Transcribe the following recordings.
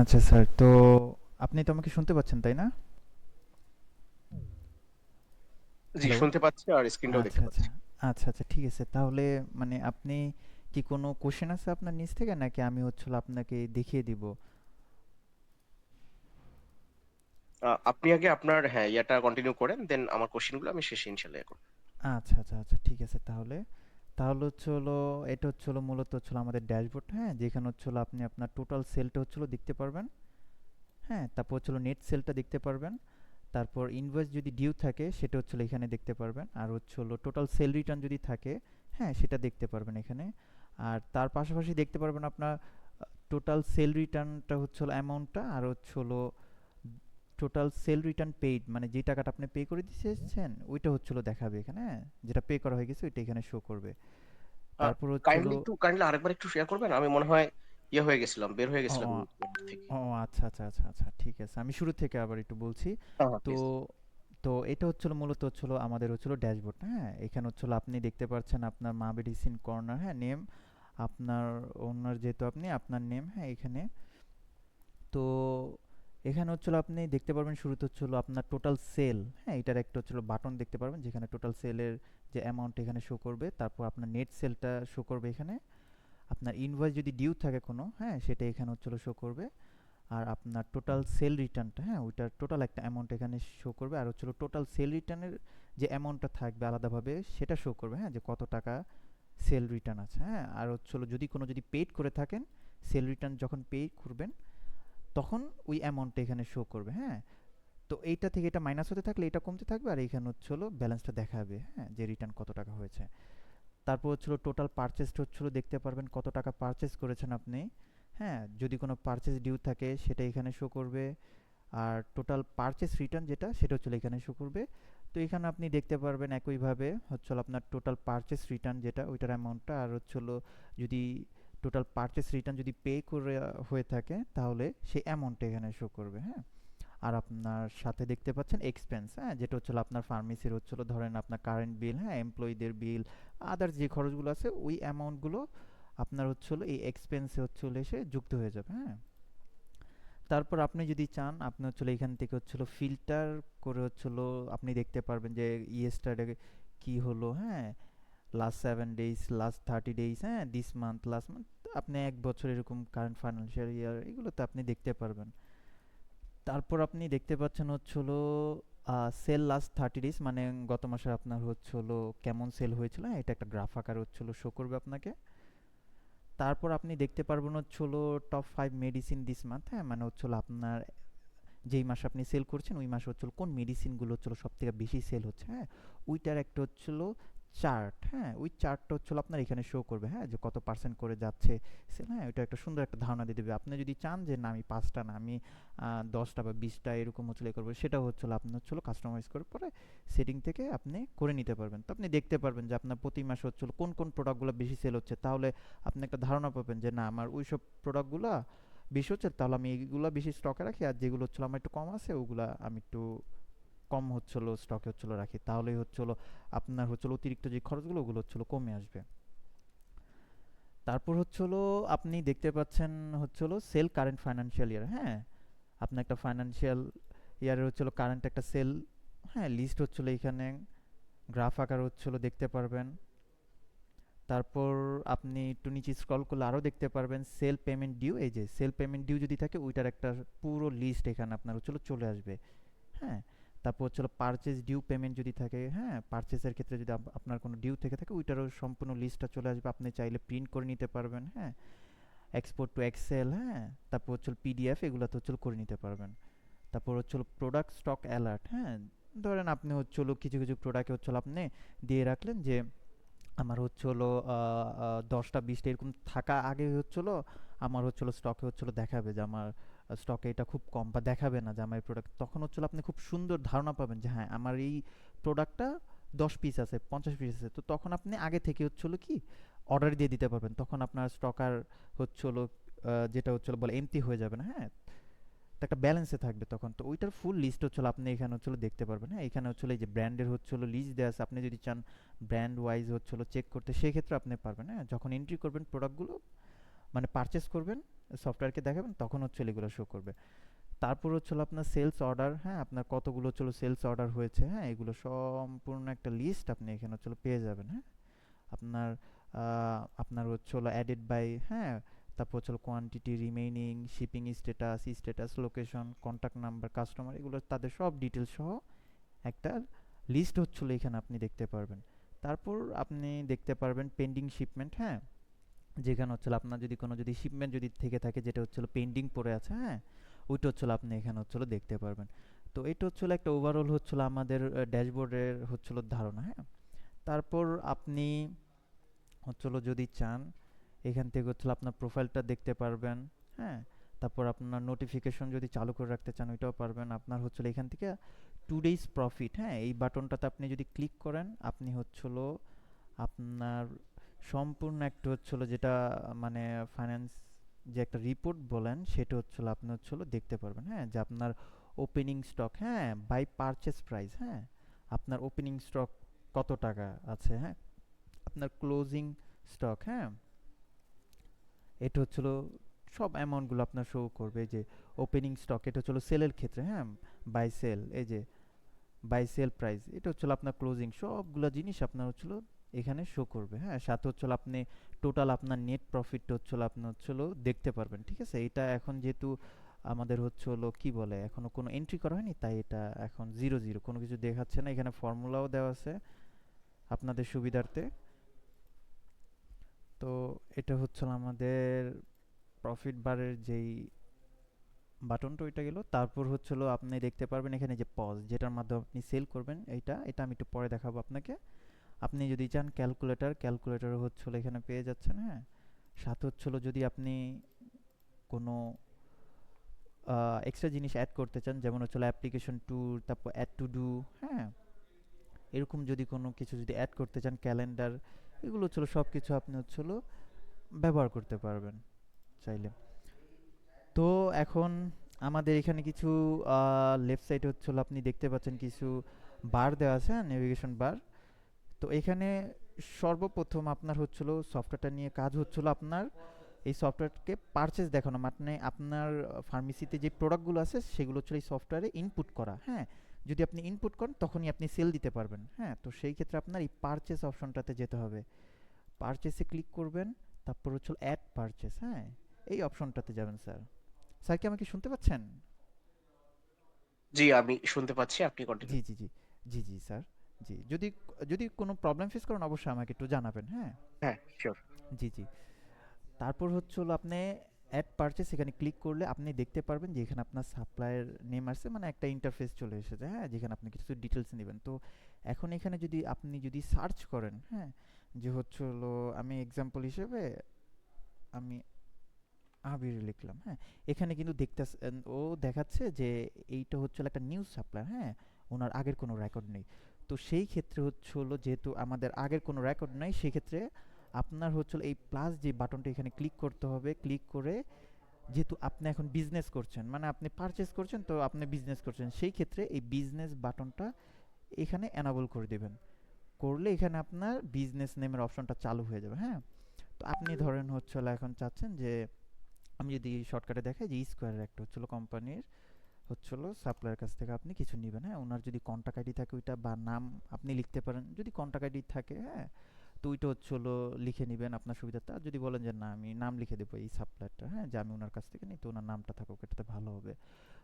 আচ্ছা স্যার, তো আপনি তো আমাকে শুনতে পাচ্ছেন, তাই না? জি, হ্যালো? শুনতে পাচ্ছি আর স্ক্রিনটাও আচ্ছা, দেখতে আচ্ছা। পাচ্ছি। আচ্ছা, আচ্ছা, ঠিক আছে। তাহলে মানে আপনি কি কোনো কোয়েশ্চেন আছে আপনার নিজ থেকে, নাকি আমি হচ্ছে হলো আপনাকে দেখিয়ে দিব? আপনি আগে আপনার ইয়াটা কন্টিনিউ করেন, দেন আমার কোশ্চেন গুলো আমি শেষে ইনশাল্লাহ ইয়ে করব। আচ্ছা, আচ্ছা, আচ্ছা, ঠিক আছে তাহলে। তাহলে হচ্ছে হলো এটা হচ্ছে হলো মূলত হচ্ছে হলো আমাদের ড্যাশবোর্ড, হ্যাঁ? যেখানে হচ্ছে হলো আপনি আপনার টোটাল সেলটা হচ্ছে হলো দেখতে পারবেন, হ্যাঁ? তারপর হচ্ছে হলো নেট সেলটা দেখতে পারবেন। তারপর ইনভয়েস যদি ডিউ থাকে সেটা হচ্ছে হলো এখানে দেখতে পারবেন। আর হচ্ছে হলো টোটাল সেল রিটার্ন যদি থাকে, হ্যাঁ, সেটা দেখতে পারবেন এখানে। আর তার পাশাপাশি দেখতে পারবেন আপনার টোটাল সেল রিটার্নটা হচ্ছে হলো অ্যামাউন্টটা, আর হচ্ছে হলো টোটাল সেল রিটার্ন পেইড, মানে যে টাকাটা আপনি পে করে দিয়েছেন ওইটা হচ্ছে হলো দেখাবে এখানে, হ্যাঁ? যেটা পে করা হয়ে গেছে ওইটা এখানে শো করবে। তারপর হচ্ছে হলো কাইন্ডলি আরেকবার একটু শেয়ার করবেন, আমি মনে হয় ইয়ে হয়ে গেছিলাম, বের হয়ে ও গেছিলাম ও নেট থেকে। ও আচ্ছা, আচ্ছা, আচ্ছা, আচ্ছা, ঠিক আছে। আমি শুরু থেকে আবার একটু বলছি। হ্যাঁ হ্যাঁ, তো প্লিজ। তো এটা হচ্ছিল মূলত হচ্ছিল আমাদের হচ্ছিল ড্যাশবোর্ড, হ্যাঁ? এখানে হচ্ছিল আপনি দেখতে পাচ্ছেন আপনার মা মেডিসিন কর্নার, হ্যাঁ? নেম, আপনার ওনার যেহেতু আপনি আপনার নেম, হ্যাঁ, এখানে। তো এখানে হচ্ছিল আপনি দেখতে পারবেন শুরুতে হচ্ছিল আপনার টোটাল সেল, হ্যাঁ? এটার একটা হচ্ছিল বাটন দেখতে পারবেন যেখানে টোটাল সেলের যে অ্যামাউন্ট এখানে শো করবে। তারপর আপনার নেট সেলটা শো করবে এখানে। আপনার ইনভয়েস যদি ডিউ থাকে কোনো, হ্যাঁ, সেটা এখানে হচ্ছিল শো করবে। আর আপনার টোটাল সেল রিটার্নটা, হ্যাঁ, ওইটার টোটাল একটা অ্যামাউন্ট এখানে শো করবে। আর হচ্ছিল টোটাল সেল রিটার্নের যে অ্যামাউন্টটা থাকবে আলাদাভাবে সেটা শো করবে, হ্যাঁ, যে কত টাকা সেল রিটার্ন আছে, হ্যাঁ? আর হচ্ছিল যদি পেইড করে থাকেন, সেল রিটার্ন যখন পে করবেন তখন ওই অ্যামাউন্টটা এখানে শো করবে, হ্যাঁ? তো এইটা থেকে এটা মাইনাস হতে থাকলে এটা কমতে থাকবে, আর এইখানে হচ্ছে হলো ব্যালেন্সটা দেখাবে, হ্যাঁ, যে রিটার্ন কত টাকা হয়েছে। তারপর হচ্ছিল টোটাল পারচেসটা হচ্ছিল দেখতে পারবেন কত টাকা পারচেস করেছেন আপনি, হ্যাঁ? যদি কোনো পারচেস ডিউ থাকে সেটা এখানে শো করবে। আর টোটাল পারচেস রিটার্ন যেটা সেটা হচ্ছে এখানে শো করবে। তো এখানে আপনি দেখতে পারবেন একইভাবে হচ্ছে হলো আপনার টোটাল পারচেস রিটার্ন যেটা ওইটার অ্যামাউন্টটা, আর হচ্ছে হলো যদি টোটাল পারচেস রিটার্ন যদি পে করে হয়ে থাকে তাহলে সেই অ্যামাউন্টটা এখানে শো করবে, হ্যাঁ? আর আপনার সাথে দেখতে পাচ্ছেন এক্সপেন্স, হ্যাঁ, যেটা হচ্ছে আপনার ফার্মেসির হচ্ছে ধরেন আপনার কারেন্ট বিল, হ্যাঁ, এমপ্লয়ীদের বিল, আদার্স যে খরচগুলো আছে ওই অ্যামাউন্টগুলো আপনার হচ্ছে এই এক্সপেন্সে হচ্ছে এসে যুক্ত হয়ে যাবে, হ্যাঁ? তারপর আপনি যদি চান আপনি হচ্ছে এখান থেকে হচ্ছে ফিল্টার করে হচ্ছে আপনি দেখতে পারবেন যে ইয়েস্টারডে কি হলো, হ্যাঁ, লাস্ট 7 ডেজ, লাস্ট 30 ডেজ, হ্যাঁ, দিস মান্থ, লাস্ট মান্থ, আপনি 1 বছর এরকম কারেন্ট ফাইন্যান্সিয়াল ইয়ার এগুলোতে আপনি দেখতে পারবেন। তারপর আপনি দেখতে পাচ্ছেন হচ্ছে হলো সেল লাস্ট 30 ডেজ, মানে গত মাসে আপনার হচ্ছে হলো কেমন সেল হয়েছিল, হ্যাঁ, এটা একটা গ্রাফ আকারে হচ্ছে শো করবে আপনাকে। তারপর আপনি দেখতে পারবেন হচ্ছে হলো টপ 5 মেডিসিন দিস মান্থ, হ্যাঁ, মানে হচ্ছে হলো আপনার যেই মাসে আপনি সেল করছেন ওই মাসে হচ্ছে কোন মেডিসিনগুলো হচ্ছে সব থেকে বেশি সেল হচ্ছে, হ্যাঁ, ওইটার একটা হচ্ছিল চার্ট, হ্যাঁ, ওই চার্টটা হচ্ছিল আপনার এখানে শো করবে, হ্যাঁ, যে কত পার্সেন্ট করে যাচ্ছে সেল, হ্যাঁ, ওইটা একটা সুন্দর একটা ধারণা দিয়ে দেবে। আপনি যদি চান যে না আমি 5টা না আমি 10টা বা 20টা এরকম হচ্ছিল করবো, সেটাও হচ্ছিল আপনি হচ্ছিল কাস্টমাইজ করে পরে সেটিং থেকে আপনি করে নিতে পারবেন। তো আপনি দেখতে পারবেন যে আপনার প্রতি মাসে হচ্ছিল কোন কোন প্রোডাক্টগুলো বেশি সেল হচ্ছে, তাহলে আপনি একটা ধারণা পাবেন যে না আমার ওই সব প্রোডাক্টগুলো বেশি হচ্ছে, তাহলে আমি এইগুলো বেশি স্টকে রাখি, আর যেগুলো হচ্ছিল আমার একটু কম আছে ওগুলা আমি একটু কম হচ্ছিল স্টকে হচ্ছিল রাখি, তাহলেই হচ্ছিল আপনার হচ্ছিল অতিরিক্ত যে খরচগুলো ওগুলো হচ্ছিল কমে আসবে। তারপর হচ্ছিল আপনি দেখতে পাচ্ছেন হচ্ছিল সেল কারেন্ট ফাইন্যান্সিয়াল ইয়ার, হ্যাঁ, আপনার একটা ফাইন্যান্সিয়াল ইয়ারের হচ্ছিল কারেন্ট একটা সেল, হ্যাঁ, লিস্ট হচ্ছিল এখানে গ্রাফ আকার হচ্ছিল দেখতে পারবেন। তারপর আপনি একটু নিচে স্ক্রল করলে আরও দেখতে পারবেন সেল পেমেন্ট ডিউ, এই যে সেল পেমেন্ট ডিউ যদি থাকে ওইটার একটা পুরো লিস্ট এখানে আপনার হচ্ছিল চলে আসবে, হ্যাঁ। তারপর হচ্ছিল পারচেজ ডিউ পেমেন্ট যদি থাকে, হ্যাঁ, পারচেসের ক্ষেত্রে যদি আপনার কোনো ডিউ থেকে থাকে ওইটারও সম্পূর্ণ লিস্টটা চলে আসবে, আপনি চাইলে প্রিন্ট করে নিতে পারবেন, হ্যাঁ, এক্সপোর্ট টু এক্সেল, হ্যাঁ, তারপর হচ্ছিল পিডিএফ এগুলো তো হচ্ছিল করে নিতে পারবেন। তারপর হচ্ছিল প্রোডাক্ট স্টক অ্যালার্ট, হ্যাঁ, ধরেন আপনি হচ্ছিল কিছু কিছু প্রোডাক্টে হচ্ছিল আপনি দিয়ে রাখলেন যে আমার হচ্ছে হলো 10টা 20টা এরকম থাকা আগে হচ্ছিল আমার হচ্ছিল স্টকে হচ্ছিল দেখাবে যে আমার স্টকে এটা খুব কম, বা দেখাবে না যে আমার এই প্রোডাক্ট, তখন হচ্ছিল আপনি খুব সুন্দর ধারণা পাবেন যে হ্যাঁ আমার এই প্রোডাক্টটা 10 পিস আছে, 50 পিস আছে, তো তখন আপনি আগে থেকে হচ্ছিল কি অর্ডার দিয়ে দিতে পারবেন, তখন আপনার স্টক আর হচ্ছিল যেটা হচ্ছিল বলে এমটি হয়ে যাবে না, হ্যাঁ, তো একটা ব্যালেন্সে থাকবে তখন। তো ওইটার ফুল লিস্ট হচ্ছিল আপনি এখানে হচ্ছিল দেখতে পারবেন, হ্যাঁ, এখানে হচ্ছিল এই যে ব্র্যান্ডের হচ্ছিল লিস্ট দেওয়া আছে, আপনি যদি চান ব্র্যান্ড ওয়াইজ হচ্ছিল চেক করতে সেক্ষেত্রে আপনি পারবেন, হ্যাঁ, যখন এন্ট্রি করবেন প্রোডাক্টগুলো মানে পারচেস করবেন সফটওয়্যারকে দেখাবেন তখন হচ্ছে এগুলো শো করবে। তারপর হচ্ছে হলো আপনার সেলস অর্ডার, হ্যাঁ, আপনার কতগুলো হচ্ছে সেলস অর্ডার হয়েছে, হ্যাঁ, এগুলো সম্পূর্ণ একটা লিস্ট আপনি এখানে হচ্ছে হলো পেয়ে যাবেন, হ্যাঁ। আপনার আপনার হচ্ছে হলো অ্যাডেড বাই, হ্যাঁ, তারপর হচ্ছে quantity, remaining, shipping status, location, contact number, customer, এগুলো তাদের সব ডিটেলস সহ একটা লিস্ট হচ্ছিল এখানে আপনি দেখতে পারবেন। তারপর আপনি দেখতে পারবেন পেন্ডিং শিপমেন্ট, হ্যাঁ, যেখানে হচ্ছিল আপনার যদি কোনো যদি শিপমেন্ট যদি থেকে থাকে যেটা হচ্ছিল পেন্ডিং পড়ে আছে, হ্যাঁ, ওইটা হচ্ছিল আপনি এখানে হচ্ছিল দেখতে পারবেন। তো এটা হচ্ছিল একটা ওভারঅল হচ্ছিল আমাদের ড্যাশবোর্ডের হচ্ছিল ধারণা, হ্যাঁ। তারপর আপনি হচ্ছিল যদি চান এখান থেকে হচ্ছিল আপনার প্রোফাইলটা দেখতে পারবেন, হ্যাঁ। তারপর আপনার নোটিফিকেশন যদি চালু করে রাখতে চান ওইটাও পারবেন। আপনার হচ্ছিল এখান থেকে টুডেইজ প্রফিট, হ্যাঁ, এই বাটনটাতে আপনি যদি ক্লিক করেন আপনি হচ্ছিল আপনার সম্পূর্ণ একটা হচ্ছিল যেটা মানে ফাইন্যান্স যে একটা রিপোর্ট বলেন সেটা হচ্ছিল আপনি হচ্ছিল দেখতে পারবেন, হ্যাঁ, যে আপনার ওপেনিং স্টক, হ্যাঁ, বাই পারচেস প্রাইস, হ্যাঁ, আপনার ওপেনিং স্টক কত টাকা আছে, হ্যাঁ, আপনার ক্লোজিং স্টক, হ্যাঁ, এটা হচ্ছিল সব অ্যামাউন্টগুলো আপনার শো করবে। যে ওপেনিং স্টক এটা হচ্ছিল সেলের ক্ষেত্রে, হ্যাঁ, বাই সেল, এই যে বাই সেল প্রাইস, এটা হচ্ছিল আপনার ক্লোজিং, সবগুলো জিনিস আপনার হচ্ছিল এখানে শো করবে, হ্যাঁ। সাথে হচ্ছিল আপনি টোটাল আপনার নেট প্রফিটটা হচ্ছিল আপনি হচ্ছিল দেখতে পারবেন, ঠিক আছে। এটা এখন যেহেতু আমাদের হচ্ছে হলো কি বলে এখনো কোনো এন্ট্রি করা হয়নি তাই এটা এখন জিরো জিরো কোনো কিছু দেখাচ্ছে না। এখানে ফর্মুলাও দেওয়া আছে আপনাদের সুবিধার্থে। তো এটা হচ্ছিল আমাদের প্রফিট বারের যেই বাটনটা ওইটা গেল। তারপর হচ্ছিল আপনি দেখতে পারবেন এখানে যে পজ যেটার মাধ্যমে আপনি সেল করবেন, এইটা এটা আমি একটু পরে দেখাবো আপনাকে। আপনি যদি চান ক্যালকুলেটর হচ্ছিল এখানে পেয়ে যাচ্ছেন, হ্যাঁ। সাথে হচ্ছিল যদি আপনি কোনো এক্সট্রা জিনিস অ্যাড করতে চান যেমন হচ্ছিল অ্যাপ্লিকেশন ট্যুর, তারপর অ্যাড টু ডু, হ্যাঁ, এরকম যদি কোনো কিছু যদি অ্যাড করতে চান, ক্যালেন্ডার, এগুলো হচ্ছিল সব কিছু আপনি হচ্ছিল ব্যবহার করতে পারবেন চাইলে। তো এখন আমাদের এখানে কিছু লেফট সাইডে হচ্ছিল আপনি দেখতে পাচ্ছেন কিছু বার দেওয়া আছে, নেভিগেশন বার। তো এখানে সর্বপ্রথম আপনার হচ্ছিল সফটওয়্যারটা নিয়ে কাজ হচ্ছিল আপনার এই সফটওয়্যারকে পারচেজ দেখানো, মানে আপনার ফার্মেসিতে যে প্রোডাক্টগুলো আছে সেগুলো হচ্ছে এই সফটওয়্যারে ইনপুট করা, হ্যাঁ। যদি আপনি ইনপুট করেন তখনই আপনি সেল দিতে পারবেন, হ্যাঁ। তো সেই ক্ষেত্রে আপনার এই পারচেস অপশনটাতে যেতে হবে, পারচেসে ক্লিক করবেন, তারপর হচ্ছে অ্যাড পারচেস, হ্যাঁ, এই অপশনটাতে যাবেন স্যার। স্যার কি আমাকে শুনতে পাচ্ছেন? জি, আমি শুনতে পাচ্ছি। আপনি জি কন্টিনিউ। জি জি জি জি স্যার। জি, যদি যদি কোনো প্রবলেম ফেস করেন অবশ্যই আমাকে একটু জানাবেন, হ্যাঁ। হ্যাঁ, শিওর। জি জি। তারপর হচ্ছে হলো আপনি অ্যাড পারচেস এখানে ক্লিক করলে আপনি দেখতে পারবেন যে এখানে আপনার সাপ্লায়ার নেম আসছে, মানে একটা ইন্টারফেস চলে এসেছে, হ্যাঁ, যেখানে আপনি কিছু ডিটেলস নেবেন। তো এখন এখানে যদি আপনি যদি সার্চ করেন, হ্যাঁ, যে হচ্ছে হলো আমি এক্সাম্পল হিসেবে আমি আবির লিখলাম, হ্যাঁ, এখানে কিন্তু দেখতে ও দেখাচ্ছে যে এইটা হচ্ছে হলো একটা নিউজ সাপ্লায়ার, হ্যাঁ, ওনার আগের কোনো রেকর্ড নেই। তো সেই ক্ষেত্রে হচ্ছে হলো যেহেতু আমাদের আগের কোনো রেকর্ড নাই সেই ক্ষেত্রে আপনার হচ্ছে হলো এই প্লাস যে বাটনটা এখানে ক্লিক করতে হবে, ক্লিক করে যেহেতু আপনি এখন বিজনেস করছেন মানে আপনি পারচেস করছেন তো আপনি বিজনেস করছেন সেই ক্ষেত্রে এই বিজনেস বাটনটা এখানে এনাবল করে দেবেন, করলে এখানে আপনার বিজনেস নেমের অপশনটা চালু হয়ে যাবে, হ্যাঁ। তো আপনি ধরেন হচ্ছে হলো এখন চাচ্ছেন যে আমি যদি শর্টকাটে দেখাই যে স্কোয়ারের একটা হচ্ছিল কোম্পানির হচ্ছিল সাপ্লায়ার কাছ থেকে আপনি কিছু নেবেন, হ্যাঁ, ওনার যদি কন্টাক্ট আইডি থাকে ওইটা বা নাম আপনি লিখতে পারেন, যদি কন্টাক্ট আইডি থাকে, হ্যাঁ, তো ওইটা হচ্ছিল লিখে নেবেন আপনার সুবিধাতে। আর যদি বলেন যে না আমি নাম লিখে দেবো এই সাপ্লায়ারটা, হ্যাঁ, যে আমি ওনার কাছ থেকে নিই তো ওনার নামটা থাকুক এটাতে ভালো হবে।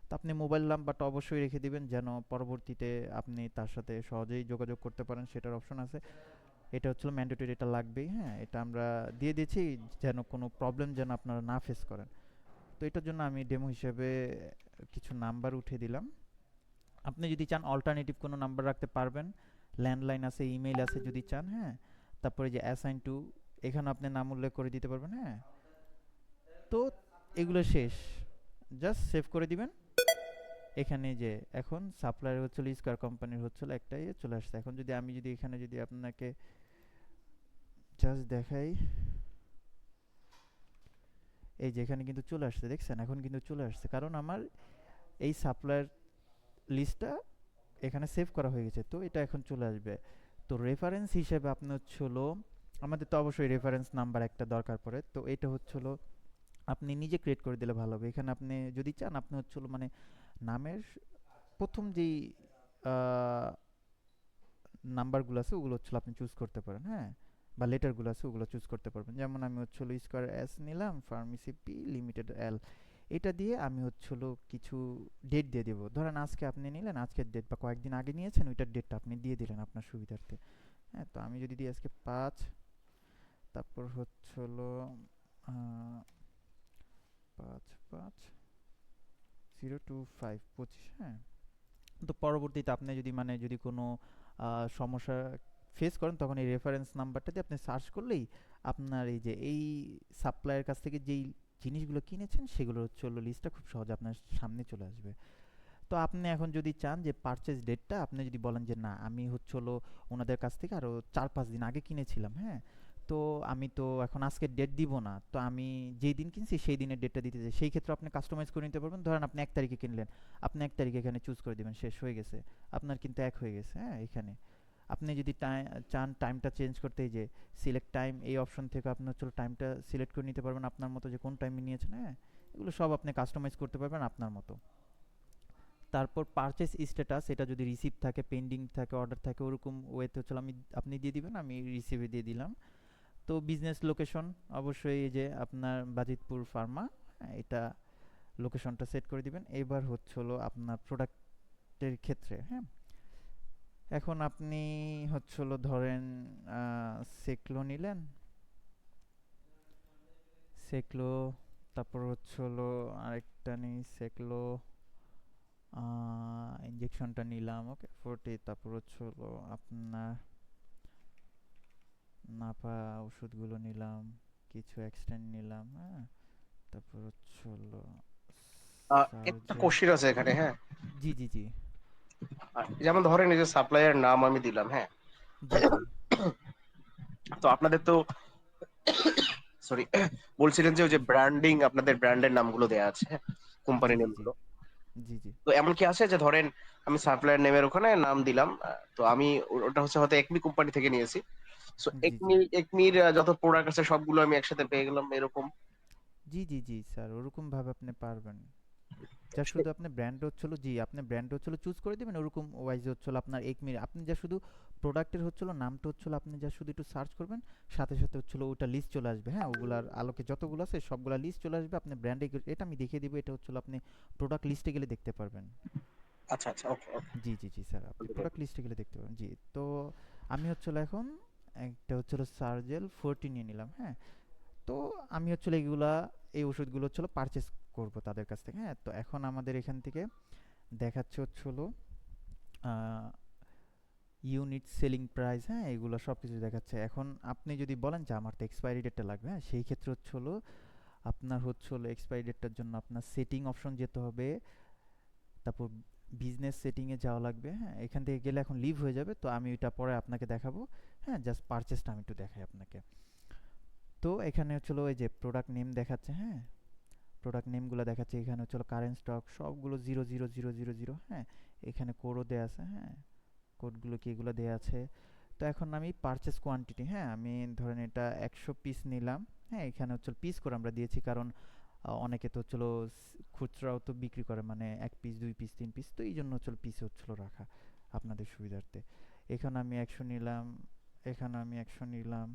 তো আপনি মোবাইল নাম্বারটা অবশ্যই রেখে দিবেন যেন পরবর্তীতে আপনি তার সাথে সহজেই যোগাযোগ করতে পারেন, সেটার অপশন আছে। এটা হচ্ছিল ম্যান্ডেটরি, এটা লাগবেই, হ্যাঁ, এটা আমরা দিয়ে দিয়েছি যেন কোনো প্রবলেম যেন আপনারা না ফেস করেন। তো এটার জন্য আমি ডেমো হিসেবে কিছু নাম্বার উঠিয়ে দিলাম। আপনি যদি চান অল্টারনেটিভ কোনো নাম্বার রাখতে পারবেন, ল্যান্ডলাইন আছে, ইমেইল আছে যদি চান, হ্যাঁ। তারপরে যে অ্যাসাইন টু, এখানে আপনি নাম উল্লেখ করে দিতে পারবেন, হ্যাঁ। তো এগুলো শেষ, জাস্ট সেভ করে দিবেন। এখানে যে এখন সাপ্লায়ার হচ্ছিল স্কয়ার কোম্পানির হচ্ছিল একটাই চলে আসছে। এখন যদি আমি যদি এখানে যদি আপনাকে জাস্ট দেখাই, এই যে এখানে কিন্তু চলে আসছে, দেখছেন এখন কিন্তু চলে আসছে কারণ আমার এই সাপ্লায়ার লিস্টটা এখানে সেভ করা হয়ে গেছে, তো এটা এখন চলে আসবে। তো রেফারেন্স হিসেবে আপনি হচ্ছে হলো আমাদের তো অবশ্যই রেফারেন্স নাম্বার একটা দরকার পড়ে, তো এটা হচ্ছে হলো আপনি নিজে ক্রিয়েট করে দিলে ভালো হবে। এখানে আপনি যদি চান আপনি হচ্ছে হলো মানে নামের প্রথম যেই নাম্বারগুলো আছে ওগুলো হচ্ছে আপনি চুজ করতে পারেন, হ্যাঁ? বা লেটারগুলো আছে ওগুলো চুজ করতে পারবেন। যেমন আমি হচ্ছে হলো স্কয়ার এস নিলাম, ফার্মেসি পি, লিমিটেড এল। এটা দিয়ে আমি হচ্ছে হলো কিছু ডেট দিয়ে দেবো। ধরেন আজকে আপনি নিলেন, আজকের ডেট বা কয়েকদিন আগে নিয়েছেন ওইটার ডেটটা আপনি দিয়ে দিলেন আপনার সুবিধার্থে। হ্যাঁ, তো আমি যদি দিই আজকে 5, তারপর হচ্ছে হলো 5/5/025, হ্যাঁ? তো পরবর্তীতে আপনি যদি মানে যদি কোনো সমস্যা ফেস করেন তখন এই রেফারেন্স নাম্বারটা দিয়ে আপনি সার্চ করলেই আপনার এই যে এই সাপ্লায়ার কাছ থেকে যেই জিনিসগুলো কিনেছেন সেগুলোর হচ্ছে হলো লিস্টটা খুব সহজে আপনার সামনে চলে আসবে। তো আপনি এখন যদি চান যে পারচেজ ডেটটা আপনি যদি বলেন যে না আমি হচ্ছে হলো ওনাদের কাছ থেকে আরও 4-5 দিন আগে কিনেছিলাম, হ্যাঁ? তো আমি তো এখন আজকের ডেট দিব না, তো আমি যেই দিন কিনছি সেই দিনের ডেটটা দিতে চাই, সেই ক্ষেত্রে আপনি কাস্টমাইজ করে নিতে পারবেন। ধরেন আপনি 1 তারিখে কিনলেন, আপনি 1 তারিখে এখানে চুজ করে দিবেন, শেষ হয়ে গেছে, আপনার কিন্তু এক হয়ে গেছে, হ্যাঁ? এখানে আপনি যদি চান টাইমটা চেঞ্জ করতে, এই যে সিলেক্ট টাইম এই অপশন থেকে আপনি হচ্ছে টাইমটা সিলেক্ট করে নিতে পারবেন আপনার মতো যে কোন টাইমে নিয়েছেন, হ্যাঁ? এগুলো সব আপনি কাস্টমাইজ করতে পারবেন আপনার মতো। তারপর পারচেস স্ট্যাটাস, এটা যদি রিসিভ থাকে, পেন্ডিং থাকে, অর্ডার থাকে, ওরকম ওয়েতে হচ্ছে আমি আপনি দিয়ে দিবেন, আমি রিসিভে দিয়ে দিলাম। তো বিজনেস লোকেশন অবশ্যই এই যে আপনার বাজিতপুর ফার্মা, হ্যাঁ, এটা লোকেশনটা সেট করে দিবেন। এবার হচ্ছে হলো আপনার প্রোডাক্টের ক্ষেত্রে, হ্যাঁ? এখন আপনি হচ্ছে হলো ধরেন সেকলো নিলেন, সেকলো, তারপর হচ্ছে হলো আরেকটা নেই সেকলো, ইঞ্জেকশনটা নিলাম, ওকে 40, তারপর হচ্ছে হলো আপনার নাপা ওষুধগুলো নিলাম, কিছু এক্সটেন্ড নিলাম, হ্যাঁ? তারপর হচ্ছে হলো একটা সার্জেল। কোশ্চেন আছে এখানে, হ্যাঁ। জি জি জি। যেমন ধরেন এই যে সাপ্লায়ার নাম আমি দিলাম, হ্যাঁ। জি জি তো আপনাদের তো, সরি, বলছিলেন যে ওই যে জি ব্র্যান্ডিং, আপনাদের ব্র্যান্ডের নামগুলো দেয়া আছে, হ্যাঁ, জি কোম্পানি জি জি নেমগুলো। জি জি তো এমন কি আছে যে ধরেন আমি সাপ্লায়ার নেমের ওখানে নাম দিলাম, তো আমি ওটা হচ্ছে হয়তো একমি কোম্পানি থেকে নিয়েছি। সো জি জি একমির যত প্রোডাক্ট আছে সবগুলো আমি একসাথে পেয়ে গেলাম, এরকম? জি জি জি স্যার, ওরকম ভাবে আপনি পারবেন। যা শুধু আপনি ব্র্যান্ড হচ্ছিল, জি আপনি ব্র্যান্ড হচ্ছিল চুজ করে দিবেন, ওরকম ওয়াইজ হচ্ছিল আপনার এক মিনিট আপনি যা শুধু প্রোডাক্টের হচ্ছিল নামটা হচ্ছিল আপনি যা শুধু একটু সার্চ করবেন, সাথে সাথে হচ্ছিল ওটা লিস্ট চলে আসবে, হ্যাঁ? ওগুলার আলোকে যতগুলো আছে সবগুলা লিস্ট চলে আসবে। আপনি ব্র্যান্ডে এটা আমি দেখিয়ে দিব, এটা হচ্ছিল আপনি প্রোডাক্ট লিস্টে গেলে দেখতে পারবেন। আচ্ছা আচ্ছা, ওকে ওকে। জি জি জি স্যার, আপনি প্রোডাক্ট লিস্টে গেলে দেখতে পাবেন। জি, তো আমি হচ্ছিল এখন একটা হচ্ছিল সার্জেল 40 নিয়ে নিলাম, হ্যাঁ? তো আমি হচ্ছিল এগুলা এই ওষুধগুলো হচ্ছিল পারচেস করব তাদের কাছ থেকে, হ্যাঁ? তো এখন আমাদের এখান থেকে দেখাচ্ছে হচ্ছে হলো ইউনিট সেলিং প্রাইস, হ্যাঁ? এগুলো সব কিছু দেখাচ্ছে। এখন আপনি যদি বলেন যে আমার তো এক্সপায়ারি ডেটটা লাগবে, হ্যাঁ? সেই ক্ষেত্রে হচ্ছে হলো আপনার হচ্ছে হলো এক্সপায়ারি ডেটটার জন্য আপনার সেটিং অপশন যেতে হবে, তারপর বিজনেস সেটিংয়ে যাওয়া লাগবে, হ্যাঁ? এখান থেকে গেলে এখন লিভ হয়ে যাবে, তো আমি ওইটা পরে আপনাকে দেখাবো, হ্যাঁ? জাস্ট পারচেসটা আমি একটু দেখাই আপনাকে। তো এখানে হচ্ছে হলো এই যে প্রোডাক্ট নেম দেখাচ্ছে, হ্যাঁ? প্রোডাক্ট নেমগুলো দেখাচ্ছে, এখানে হচ্ছে কারেন্ট স্টক সবগুলো 00000, হ্যাঁ? এখানে কোডও দেওয়া আছে, হ্যাঁ? কোডগুলো কি এগুলো দেওয়া আছে। তো এখন আমি পারচেস কোয়ান্টিটি, হ্যাঁ, আমি ধরেন এটা 100 পিস নিলাম, হ্যাঁ? এখানে হচ্ছে পিস করে আমরা দিয়েছি কারণ অনেকে তো হচ্ছিল খুচরাও তো বিক্রি করে, মানে 1 পিস 2 পিস 3 পিস, তো এই জন্য হচ্ছিল পিস হচ্ছিল রাখা আপনাদের সুবিধার্থে। এখানে আমি 100 নিলাম, এখানে আমি 100 নিলাম,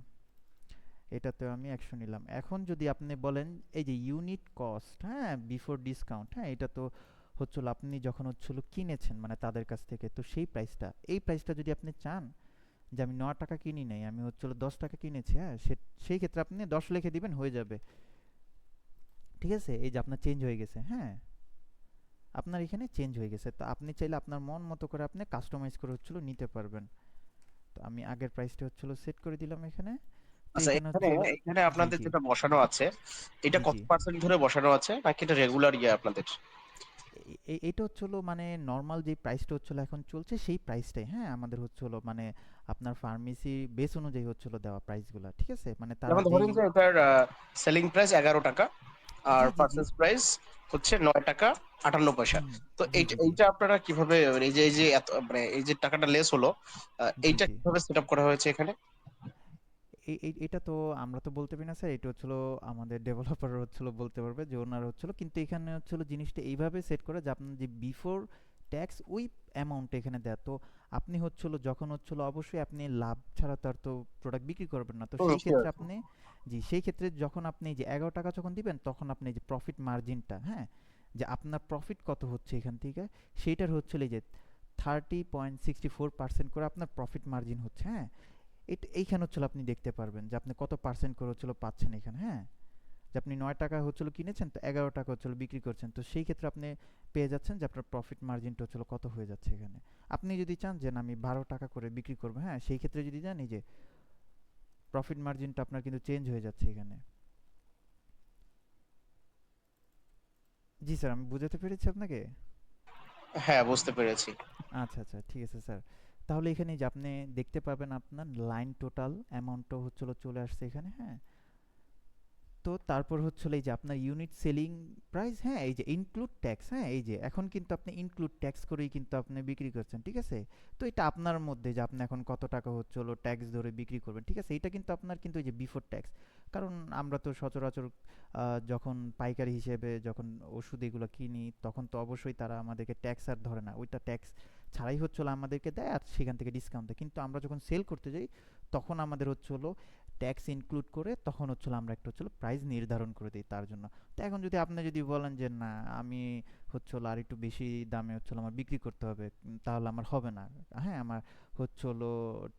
এটাতেও আমি 100 নিলাম। এখন যদি আপনি বলেন এই যে ইউনিট কস্ট, হ্যাঁ, বিফোর ডিসকাউন্ট, হ্যাঁ, এটা তো হচ্ছিল আপনি যখন হচ্ছিল কিনেছেন মানে তাদের কাছ থেকে, তো সেই প্রাইসটা, এই প্রাইসটা যদি আপনি চান যে আমি 9 টাকা কিনি নাই, আমি হচ্ছিল 10 টাকা কিনেছি, হ্যাঁ, সেই ক্ষেত্রে আপনি 10 লিখে দিবেন, হয়ে যাবে। ঠিক আছে, এই যে আপনার চেঞ্জ হয়ে গেছে, হ্যাঁ, আপনার এখানে চেঞ্জ হয়ে গেছে। তো আপনি চাইলে আপনার মন মতো করে আপনি কাস্টমাইজ করে হচ্ছিল নিতে পারবেন। তো আমি আগের প্রাইসটা হচ্ছিল সেট করে দিলাম এখানে। তো আচ্ছা, এখানে এখানে হচ্ছিল, এখানে জি আপনাদের জি যেটা বসানো আছে, এটা জি কত জি পার্সেন্ট ধরে বসানো আছে, নাকি এটা রেগুলার আপনাদের? এটা হচ্ছে হলো মানে নর্মাল যে প্রাইসটা হচ্ছে হলো এখন চলছে সেই প্রাইসটাই, হ্যাঁ? আমাদের হচ্ছে হলো মানে আপনার ফার্মেসি বেস অনুযায়ী হচ্ছে হলো দেওয়া প্রাইসগুলা, ঠিক আছে? মানে তারা যেমন যেই, ধরেন যে এটার সেলিং প্রাইস 11 টাকা, আর জি জি জি, পারচেস প্রাইস হচ্ছে 9 টাকা 58 পয়সা। তো জি জি জি এইটা আপনারা কিভাবে, মানে এই যে এত, মানে এই যে টাকাটা লেস হলো, জি এইটা জি কিভাবে সেট আপ করা হয়েছে এখানে? এটা তো আমরা তো বলতে পারি না স্যার, এটা হচ্ছিল আমাদের ডেভেলপার হচ্ছিল বলতে পারবে যে ওনার হচ্ছিল, কিন্তু এখানে হচ্ছিল জিনিসটা এইভাবে সেট করে যে আপনার যে বিফোর ট্যাক্স ওই অ্যামাউন্ট এখানে দেয়। তো আপনি হচ্ছিল যখন হচ্ছিল অবশ্যই আপনি লাভ ছাড়া তো আর তো প্রোডাক্ট বিক্রি করবেন না, তো সেই শিওর। ক্ষেত্রে আপনি, জি সেই ক্ষেত্রে যখন আপনি যে 11 টাকা যখন দিবেন তখন আপনি যে প্রফিট মার্জিনটা, হ্যাঁ, যে আপনার প্রফিট কত হচ্ছে এখান থেকে সেইটার হচ্ছিল এই যে 30.64% করে আপনার প্রফিট মার্জিন হচ্ছে, হ্যাঁ। এইখানে হচ্ছিল আপনি দেখতে পারবেন যে আপনি কত পার্সেন্ট করে হচ্ছিল পাচ্ছেন এখানে, হ্যাঁ। যে আপনি 9 টাকা হচ্ছিল কিনেছেন, তো 11 টাকা হচ্ছিল বিক্রি করছেন, তো সেই ক্ষেত্রে আপনি পেয়ে যাচ্ছেন যে আপনার প্রফিট মার্জিনটা হচ্ছিল কত হয়ে যাচ্ছে এখানে। আপনি যদি চান যে না আমি 12 টাকা করে বিক্রি করবো, হ্যাঁ, সেই ক্ষেত্রে যদি যান এই যে প্রফিট মার্জিনটা আপনার কিন্তু চেঞ্জ হয়ে যাচ্ছে এখানে। জি স্যার, আমি বুঝাতে পেরেছি আপনাকে? হ্যাঁ, বুঝতে পেরেছি। আচ্ছা আচ্ছা, ঠিক আছে স্যার। তাহলে এখানে যে আপনি দেখতে পাবেন আপনার লাইন টোটাল অ্যামাউন্টটা হচ্ছিল চলে আসছে এখানে, হ্যাঁ। তো তারপর হচ্ছে হলো এই যে আপনার ইউনিট সেলিং প্রাইস, হ্যাঁ, এই যে ইনক্লুড ট্যাক্স, হ্যাঁ, এই যে এখন কিন্তু আপনি ইনক্লুড ট্যাক্স করেই কিন্তু আপনি বিক্রি করছেন, ঠিক আছে। তো এটা আপনার মধ্যে যে আপনি এখন কত টাকা হচ্ছে হলো ট্যাক্স ধরে বিক্রি করবেন, ঠিক আছে, এটা কিন্তু আপনার কিন্তু এই যে বিফোর ট্যাক্স। কারণ আমরা তো সচরাচর যখন পাইকারি হিসেবে যখন ওষুধ এগুলো কিনি তখন তো অবশ্যই তারা আমাদেরকে ট্যাক্স আর ধরে না, ওইটা ট্যাক্স ছাড়াই হচ্ছে হলো আমাদেরকে দেয় আর সেখান থেকে ডিসকাউন্ট দেয়, কিন্তু আমরা যখন সেল করতে যাই তখন আমাদের হচ্ছে হলো ট্যাক্স ইনক্লুড করে তখন হচ্ছিল আমরা একটা হচ্ছিল প্রাইস নির্ধারণ করে দিই তার জন্য। তো এখন যদি আপনি যদি বলেন যে না আমি হচ্ছিল আর একটু বেশি দামে হচ্ছিল আমার বিক্রি করতে হবে, তাহলে আমার হবে না, হ্যাঁ, আমার হচ্ছিল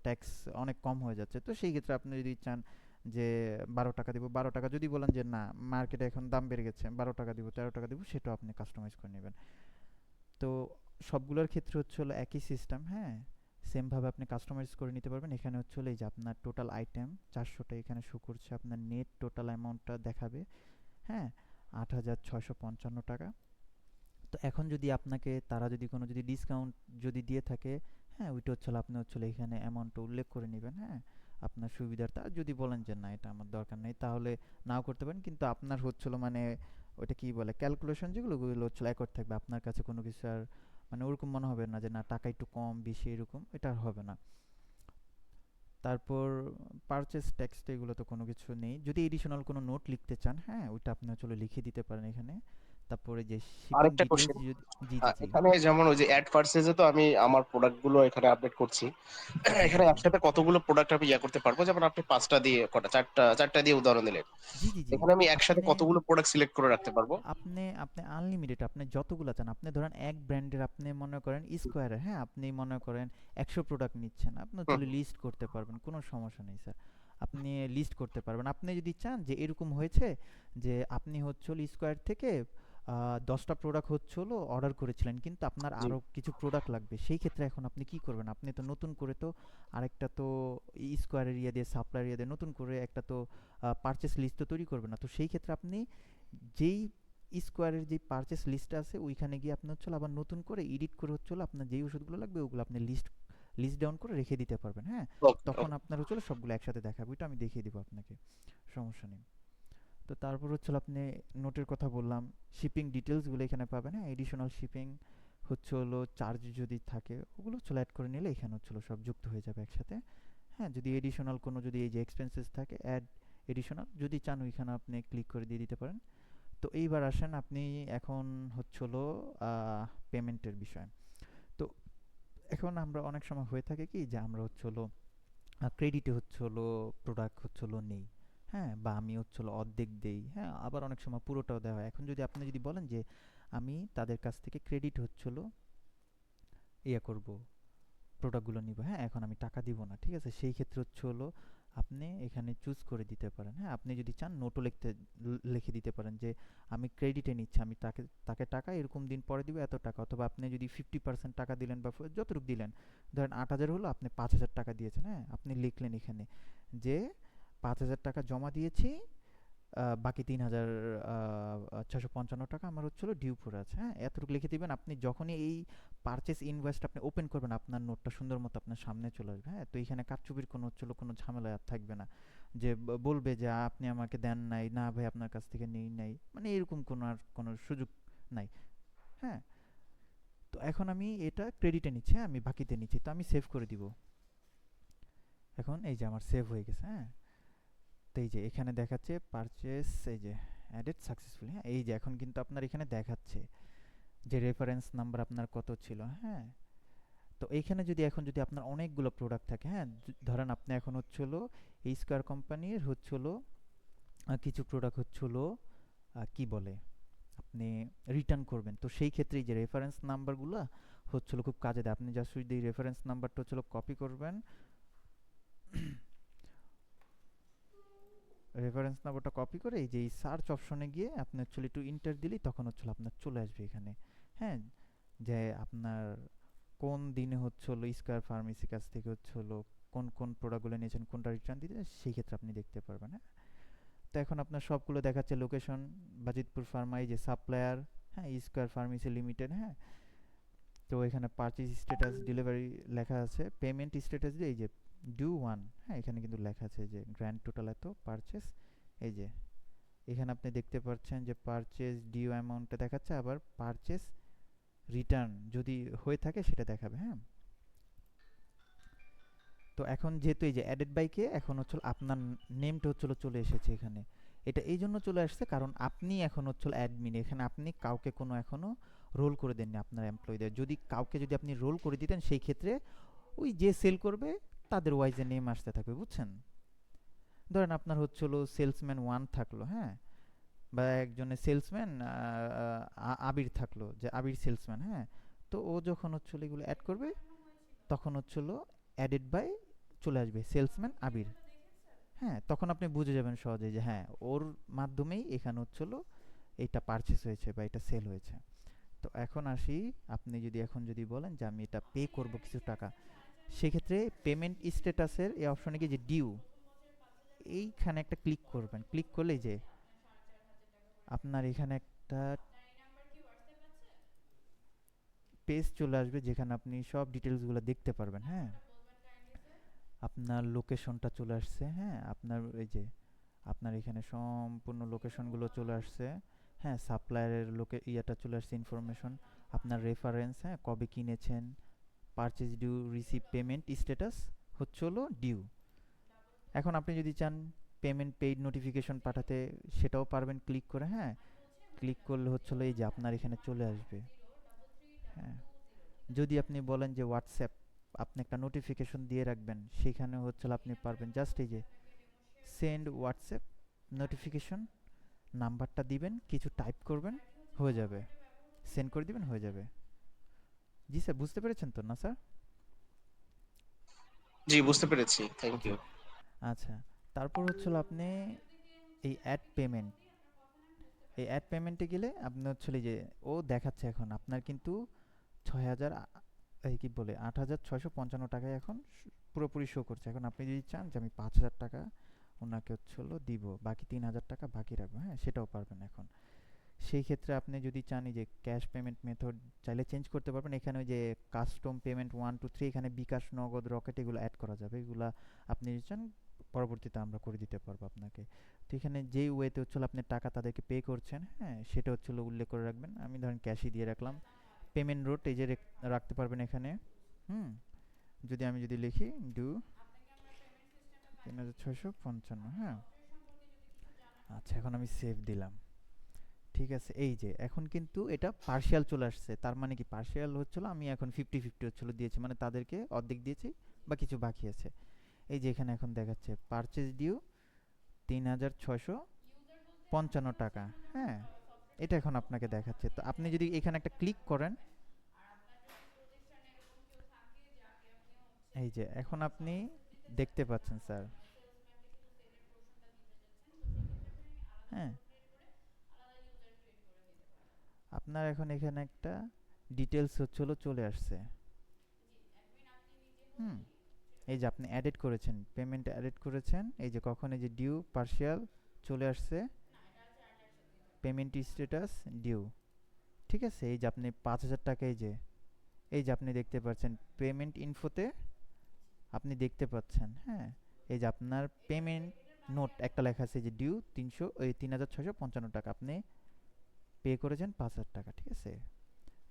ট্যাক্স অনেক কম হয়ে যাচ্ছে, তো সেই ক্ষেত্রে আপনি যদি চান যে 12 টাকা দিব, 12 টাকা যদি বলেন যে না মার্কেটে এখন দাম বেড়ে গেছে 12 টাকা দিব 13 টাকা দিব, সেটাও আপনি কাস্টমাইজ করে নেবেন। তো সবগুলোর ক্ষেত্রে হচ্ছে হলো একই সিস্টেম, হ্যাঁ। সেম ভাবে আপনি কাস্টমাইজ করে নিতে পারবেন। এখানে হচ্ছে হলো এই যে আপনার টোটাল আইটেম 400টা এখানে শো করছে, আপনার নেট টোটাল অ্যামাউন্টটা দেখাবে, হ্যাঁ, 8,655 টাকা। তো এখন যদি আপনাকে তারা যদি কোনো যদি ডিসকাউন্ট যদি দিয়ে থাকে, হ্যাঁ, ওইটা হচ্ছে হলো আপনি হচ্ছে হলো এখানে অ্যামাউন্টটা উল্লেখ করে নেবেন, হ্যাঁ, আপনার সুবিধার্থে। আর যদি বলেন যে না এটা আমার দরকার নেই তাহলে নাও করতে পারেন, কিন্তু আপনার হচ্ছিল মানে ওইটা কি বলে ক্যালকুলেশন যেগুলো ওগুলো হচ্ছিল একর থাকবে, আপনার কাছে কোনো কিছু আর মানে ওরকম মনে হবে না যে না টাকা একটু কম বেশি এরকম, এটা আর হবে না। তারপর পারচেস ট্যাক্সটা এগুলো তো কোনো কিছু নেই, যদি এডিশনাল কোনো নোট লিখতে চান, হ্যাঁ, ওইটা আপনি চলো লিখে দিতে পারেন এখানে। তারপরে যে শিপিং আরেকটা ডিটেলস কোশ্চেন, যদি, জি জি জি, এখানে যেমন ওই যে অ্যাড পারচেজে তো আমি আমার প্রোডাক্ট গুলো এখানে আপডেট করছি। জি জি এখানে জি, একসাথে কতগুলো প্রোডাক্ট আমি ইয়া করতে পারবো? যেমন আপনি 5টা দিয়ে কটা, চারটা চারটা দিয়ে উদাহরণ দিলেন, জি জি জি, এখানে আমি একসাথে আপনি কতগুলো প্রোডাক্ট সিলেক্ট করে রাখতে পারবো? আপনি আপনি আনলিমিটেড, আপনি যতগুলা চান, আপনি ধরেন এক ব্র্যান্ডের আপনি মনে করেন স্কোয়ারের, হ্যাঁ, আপনি মনে করেন 100 প্রোডাক্ট নিচ্ছেন, আপনি হুম, তাহলে লিস্ট করতে পারবেন, কোনো সমস্যা নেই স্যার। আপনি লিস্ট করতে পারবেন, আপনি যদি চান যে এরকম হয়েছে যে আপনি হচ্ছে হলো স্কোয়ার থেকে 10টা প্রোডাক্ট হচ্ছে হলো অর্ডার করেছিলেন কিন্তু আপনার জি। আরও কিছু প্রোডাক্ট লাগবে, সেই ক্ষেত্রে এখন আপনি কি করবেন, আপনি তো নতুন করে তো আরেকটা তো স্কোয়ারের ইয়ে দিয়ে সাপ্লায়ার ইয়ে দিয়ে নতুন করে একটা তো পারচেস লিস্ট তো তৈরি করবেন না, তো সেই ক্ষেত্রে আপনি যেই স্কোয়ারের যে পারচেস লিস্ট আছে ওইখানে গিয়ে আপনি হচ্ছে আবার নতুন করে এডিট করে হচ্ছে আপনার যেই ওষুধগুলো লাগবে ওগুলো আপনি লিস্ট লিস্ট ডাউন করে রেখে দিতে পারবেন, হ্যাঁ। ওকে তখন ওকে। আপনার হচ্ছে সবগুলো একসাথে দেখাবে, ওইটা আমি দেখিয়ে দিব আপনাকে, সমস্যা নেই। তো তারপর হচ্ছে আপনি নোটের কথা বললাম, শিপিং ডিটেলসগুলো এখানে পাবেন, হ্যাঁ, এডিশনাল শিপিং হচ্ছে হলো চার্জ যদি থাকে ওগুলো হচ্ছে অ্যাড করে নিলে এখানে হচ্ছে সব যুক্ত হয়ে যাবে একসাথে, হ্যাঁ। যদি এডিশনাল কোনো যদি এই যে এক্সপেন্সেস থাকে অ্যাড এডিশনাল যদি চান ওইখানে আপনি ক্লিক করে দিয়ে দিতে পারেন। তো এইবার আসেন আপনি এখন হচ্ছে হলো পেমেন্টের বিষয়। তো এখন আমরা অনেক সময় হয়ে থাকে কি যে আমরা হচ্ছে হলো ক্রেডিটে হচ্ছে হলো প্রোডাক্ট হচ্ছে হলো নেই, হ্যাঁ, বা আমি হচ্ছে হলো অর্ধেক দেই, হ্যাঁ, আবার অনেক সময় পুরোটাও দেওয়া হয়। এখন যদি আপনি যদি বলেন যে আমি তাদের কাছ থেকে ক্রেডিট হচ্ছে হলো ইয়ে করব, প্রোডাক্টগুলো নিব, হ্যাঁ, এখন আমি টাকা দিব না, ঠিক আছে, সেই ক্ষেত্রে হচ্ছে হলো আপনি এখানে চুজ করে দিতে পারেন, হ্যাঁ, আপনি যদি চান নোটও লিখতে লিখে দিতে পারেন যে আমি ক্রেডিটে নিচ্ছি, আমি তাকে তাকে টাকা এরকম দিন পরে দিব এত টাকা, অথবা আপনি যদি 50% টাকা দিলেন বা যতটুকু দিলেন, ধরেন 8,000 হলো আপনি 5,000 টাকা দিয়েছেন, হ্যাঁ, আপনি লিখলেন এখানে যে 5,000 টাকা জমা দিয়েছি, বাকি 3,655 টাকা আমার হচ্ছিল ডিউ পড়ে আছে, হ্যাঁ, এতটুকু লিখে দিবেন। আপনি যখনই এই পারচেস ইনভয়েসটা আপনি ওপেন করবেন আপনার নোটটা সুন্দর মতো আপনার সামনে চলে আসবে, হ্যাঁ। তো এখানে কারচুপির কোনো হচ্ছিল কোনো ঝামেলা আর থাকবে না, যে বলবে যে আপনি আমাকে দেন নাই, না ভাই আপনার কাছ থেকে নেই নাই, মানে এরকম কোনো আর কোনো সুযোগ নাই, হ্যাঁ। তো এখন আমি এটা ক্রেডিটে নিচ্ছি, হ্যাঁ, আমি বাকিতে নিচ্ছি, তো আমি সেভ করে দিব। এখন এই যে আমার সেভ হয়ে গেছে, হ্যাঁ। তো এই যে এখানে দেখাচ্ছে পারচেস, এই যে অ্যাডেড সাকসেসফুলি, হ্যাঁ এই যে এখন কিন্তু আপনার এখানে দেখাচ্ছে যে রেফারেন্স নাম্বার আপনার কত ছিল, হ্যাঁ। তো এইখানে যদি এখন যদি আপনার অনেকগুলো প্রোডাক্ট থাকে, হ্যাঁ ধরেন আপনি এখন হচ্ছিল এই স্কোয়ার কোম্পানির হচ্ছিল কিছু প্রোডাক্ট হচ্ছিল কি বলে আপনি রিটার্ন করবেন, তো সেই ক্ষেত্রে এই যে রেফারেন্স নাম্বারগুলো হচ্ছিল খুব কাজে দেয়। আপনি জাস্ট যদি রেফারেন্স নাম্বারটা হচ্ছিল কপি করবেন, রেফারেন্স নাম্বারটা কপি করে এই যে এই সার্চ অপশনে গিয়ে আপনি অ্যাকচুয়ালি একটু ইন্টার দিলেই তখন হচ্ছিল আপনার চলে আসবে এখানে, হ্যাঁ যে আপনার কোন দিনে হচ্ছিল স্কয়ার ফার্মেসির কাছ থেকে হচ্ছিল কোন কোন প্রোডাক্টগুলো নিয়েছেন, কোনটা রিটার্ন দিতে, সেই ক্ষেত্রে আপনি দেখতে পারবেন, হ্যাঁ। তো এখন আপনার সবগুলো দেখাচ্ছে লোকেশন বাজিতপুর ফার্মা, এই যে সাপ্লায়ার, হ্যাঁ স্কয়ার ফার্মেসি লিমিটেড, হ্যাঁ। তো এখানে পারচেজ স্ট্যাটাস ডেলিভারি লেখা আছে, পেমেন্ট স্ট্যাটাস দিয়ে এই যে ডু ওয়ান, হ্যাঁ এখানে কিন্তু লেখা আছে যে গ্র্যান্ড টোটাল এত পারচেস, এই যে এখানে আপনি দেখতে পাচ্ছেন যে পারচেজ ডিউ অ্যামাউন্টটা দেখাচ্ছে, আবার পারচেজ রিটার্ন যদি হয়ে থাকে সেটা দেখাবে, হ্যাঁ। তো এখন যেহেতু এই যে অ্যাডেড বাইকে এখন হচ্ছে আপনার নেমটা হচ্ছিল চলে এসেছে এখানে, এটা এই জন্য চলে আসছে কারণ আপনি এখন হচ্ছিল অ্যাডমিন, এখানে আপনি কাউকে কোনো এখনো রোল করে দেননি আপনার এমপ্লয়ীদের, যদি কাউকে যদি আপনি রোল করে দিতেন সেই ক্ষেত্রে ওই যে সেল করবে তাদের ওয়াইজে নেম আসতে থাকবে, বুঝছেন। ধরেন আপনার হচ্ছিল সেলসম্যান ওয়ান থাকলো, হ্যাঁ, বা একজনের সেলসম্যান আবির থাকলো, যে আবির সেলসম্যান, হ্যাঁ। তো ও যখন হচ্ছিল এগুলো অ্যাড করবে তখন হচ্ছিল অ্যাডেড বাই চলে আসবে সেলসম্যান আবির, হ্যাঁ তখন আপনি বুঝে যাবেন সহজে যে হ্যাঁ ওর মাধ্যমেই এখানে হচ্ছিল এইটা পারচেস হয়েছে বা এটা সেল হয়েছে। তো এখন আসি, আপনি যদি এখন যদি বলেন যে আমি এটা পে করব কিছু টাকা, সেক্ষেত্রে পেমেন্ট স্ট্যাটাসের এই অপশনে গিয়ে যে ডিউ, এইখানে একটা ক্লিক করবেন, ক্লিক করলেই যে আপনার এখানে একটা পেজ চলে আসবে যেখানে আপনি সব ডিটেলসগুলো দেখতে পারবেন, হ্যাঁ। আপনার লোকেশনটা চলে আসছে, হ্যাঁ আপনার এই যে আপনার এখানে সম্পূর্ণ লোকেশনগুলো চলে আসছে, হ্যাঁ সাপ্লায়ারের ইয়াটা চলে আসছে ইনফরমেশন, আপনার রেফারেন্স, হ্যাঁ কবে কিনেছেন, purchase due, receive payment status হচ্ছে হলো ডিউ। এখন আপনি যদি চান পেমেন্ট পেইড নোটিফিকেশন পাঠাতে সেটাও পারবেন ক্লিক করে, হ্যাঁ ক্লিক করলে হচ্ছে হলো এই যে আপনার এখানে চলে আসবে, হ্যাঁ। যদি আপনি বলেন যে হোয়াটসঅ্যাপ আপনি একটা নোটিফিকেশন দিয়ে রাখবেন, সেখানে হচ্ছে হলো আপনি পারবেন জাস্ট এই যে সেন্ড হোয়াটসঅ্যাপ নোটিফিকেশন, নাম্বারটা দিবেন, কিছু টাইপ করবেন, হয়ে যাবে, সেন্ড করে দিবেন, হয়ে যাবে। জি স্যার, বুঝতে পেরেছেন তো না স্যার? জি, বুঝতে পেরেছি, থ্যাংক ওকে, ইউ। আচ্ছা। তারপর হচ্ছিল আপনি এই অ্যাড পেমেন্ট, এই অ্যাড পেমেন্টে গেলে আপনি হচ্ছিল যে ও দেখাচ্ছে এখন আপনার কিন্তু ৬,০০০ এই কি বলে ৮,৬৫৫ টাকায় এখন পুরোপুরি শো করছে। এখন আপনি যদি চান যে আমি ৫,০০০ টাকা ওনাকে হচ্ছিল দিব, বাকি ৩,০০০ টাকা বাকি রাখবো, হ্যাঁ সেটাও পারবেন এখন। সেই ক্ষেত্রে আপনি যদি চান এই যে ক্যাশ পেমেন্ট মেথড চাইলে চেঞ্জ করতে পারবেন, এখানে ওই যে কাস্টম পেমেন্ট 1 2 3 এখানে বিকাশ, নগদ, রকেট এগুলো অ্যাড করা যাবে, এগুলা আপনি যদি চান পরবর্তীতে আমরা করে দিতে পারবো আপনাকে। তো এখানে যেই ওয়েতে হচ্ছিল আপনি টাকা তাদেরকে পে করছেন, হ্যাঁ সেটা হচ্ছিল উল্লেখ করে রাখবেন, আমি ধরেন ক্যাশই দিয়ে রাখলাম। পেমেন্ট রুট এই যে রাখতে পারবেন এখানে, হুম। যদি আমি যদি লিখি ডু ৩,৬৫৫, হ্যাঁ আচ্ছা এখন আমি সেভ দিলাম, ঠিক আছে। এই যে এখন কিন্তু এটা পার্শিয়াল চলে আসছে, তার মানে কি পার্শিয়াল হচ্ছিল আমি এখন 50-50 হচ্ছিল দিয়েছি, মানে তাদেরকে অর্ধেক দিয়েছি বা কিছু বাকি আছে। এই যে এখানে এখন দেখাচ্ছে পারচেজ ডিউ ৩,৬৫৫ টাকা, হ্যাঁ এটা এখন আপনাকে দেখাচ্ছে। তো আপনি যদি এখানে একটা ক্লিক করেন, এই যে এখন আপনি দেখতে পাচ্ছেন স্যার, হ্যাঁ আপনার এখন এখানে একটা ডিটেলস হচ্ছিল চলে আসছে, হুম। এই যে আপনি অ্যাডেড করেছেন, পেমেন্ট অ্যাডেড করেছেন, এই যে কখন এই যে ডিউ পার্শিয়াল চলে আসছে, পেমেন্ট স্ট্যাটাস ডিউ, ঠিক আছে। এই যে আপনি ৫,০০০ টাকা এই যে আপনি দেখতে পাচ্ছেন পেমেন্ট ইনফোতে আপনি দেখতে পাচ্ছেন, হ্যাঁ এই যে আপনার পেমেন্ট নোট একটা লেখা আছে যে ডিউ ৩,৬৫৫ টাকা, আপনি পে করেছেন ৫,০০০ টাকা, ঠিক আছে।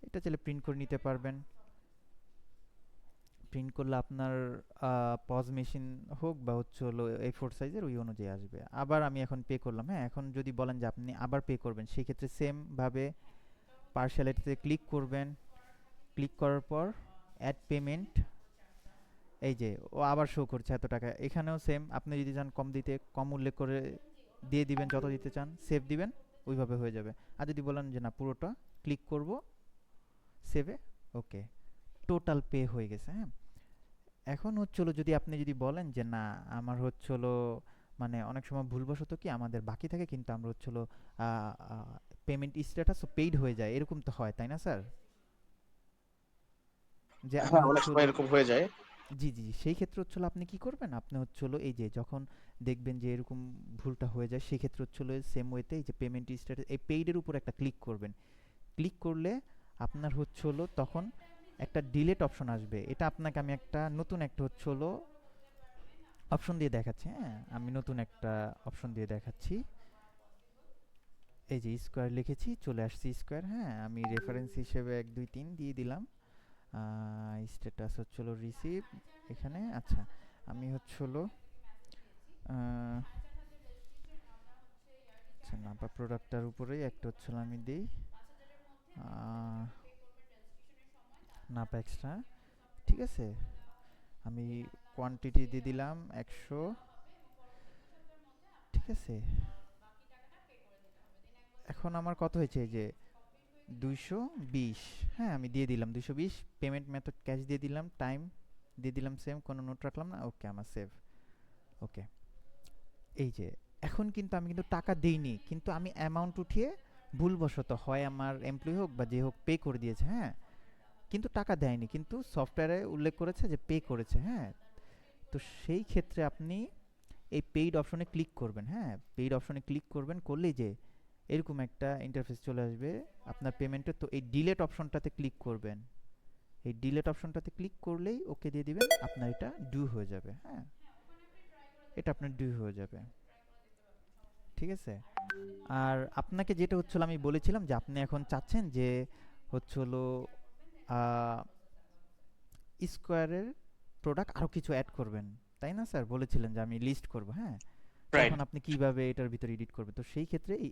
এটা চাইলে প্রিন্ট করে নিতে পারবেন, প্রিন্ট করলে আপনার পজ মেশিন হোক বা হচ্ছে হলো A4 সাইজের ওই অনুযায়ী আসবে। আবার আমি এখন পে করলাম, হ্যাঁ? এখন যদি বলেন যে আপনি আবার পে করবেন, সেক্ষেত্রে সেম ভাবে পার্সিয়ালিটিতে ক্লিক করবেন। ক্লিক করার পর অ্যাড পেমেন্ট, এই যে ও আবার শো করছে এত টাকা। এখানেও সেম, আপনি যদি চান কম দিতে কম উল্লেখ করে দিয়ে দিবেন, যত দিতে চান সেভ দিবেন, ওইভাবে হয়ে যাবে। আর যদি বলেন যে না পুরোটা, ক্লিক করব সেভে, ওকে, টোটাল পে হয়ে গেছে, হ্যাঁ? এখন হচ্ছিল যদি আপনি যদি বলেন যে না আমার হচ্ছিল মানে অনেক সময় ভুলবশত কি আমাদের বাকি থাকে কিন্তু আমরা হচ্ছিল পেমেন্ট স্ট্যাটাস পেইড হয়ে যায়, এরকম তো হয় তাই না স্যার? যে আমি হ্যাঁ, অনেক হচ্ছিল, সময় এরকম হয়ে যায়। জি জি জি, সেই ক্ষেত্রে হচ্ছিল আপনি কি করবেন, আপনি হচ্ছিল এই যে যখন দেখবেন যে এরকম ভুলটা হয়ে যায়, সেই ক্ষেত্রে হচ্ছিল সেম ওয়েতে এই যে পেমেন্ট স্ট্যাটাস এই পেইডের উপর একটা ক্লিক করবেন। ক্লিক করলে আপনার হচ্ছে হলো তখন একটা ডিলেট অপশন আসবে। এটা আপনাকে আমি একটা নতুন একটা হচ্ছে হলো অপশন দিয়ে দেখাচ্ছি, হ্যাঁ? আমি নতুন একটা অপশন দিয়ে দেখাচ্ছি। এই যে স্কোয়ার লিখেছি, চলে আসছে স্কোয়ার, হ্যাঁ? আমি রেফারেন্স হিসেবে 1 2 3 দিয়ে দিলাম। স্ট্যাটাস হচ্ছে হলো রিসিভ এখানে। আচ্ছা, আমি হচ্ছে হলো আহ, আচ্ছা না বা প্রোডাক্টটার উপরেই একটা হচ্ছে হলো আমি দিই নাপা এক্সট্রা, ঠিক আছে? আমি কোয়ান্টিটি দিয়ে দিলাম 100, ঠিক আছে? এখন আমার কত হয়েছে, এই যে 220, হ্যাঁ আমি দিয়ে দিলাম 220। পেমেন্ট মেথড ক্যাশ দিয়ে দিলাম, টাইম দিয়ে দিলাম সেম, কোনো নোট রাখলাম না, ওকে আমার সেভ, ওকে। এই যে এখন কিন্তু আমি কিন্তু টাকা দেইনি, কিন্তু আমি অ্যামাউন্ট উঠিয়ে ভুলবশত হয় আমার এমপ্লয়ি হোক বা যে হোক পে করে দিয়েছে, হ্যাঁ? কিন্তু টাকা দেয়নি, কিন্তু সফটওয়্যারে উল্লেখ করেছে যে পে করেছে, হ্যাঁ? তো সেই ক্ষেত্রে আপনি এই পেইড অপশনে ক্লিক করবেন, হ্যাঁ? পেইড অপশনে ক্লিক করবেন, করলেই যে এরকম একটা ইন্টারফেস চলে আসবে আপনার পেমেন্টের। তো এই ডিলেট অপশনটাতে ক্লিক করবেন। এই ডিলেট অপশনটাতে ক্লিক করলেই ওকে দিয়ে দিবেন, আপনার এটা ডিউ হয়ে যাবে, হ্যাঁ? এটা আপনার ডিউ হয়ে যাবে, ঠিক আছে? আর আপনাকে যেটা হচ্ছিল আমি বলেছিলাম যে আপনি এখন চাচ্ছেন যে হচ্ছে হলো স্কোয়ারের প্রোডাক্ট আরও কিছু অ্যাড করবেন, তাই না স্যার? বলেছিলেন যে আমি লিস্ট করব, হ্যাঁ? তো রাইট। এখন আপনি কিভাবে এটার ভিতরে এডিট করবেন? তো সেই ক্ষেত্রে এই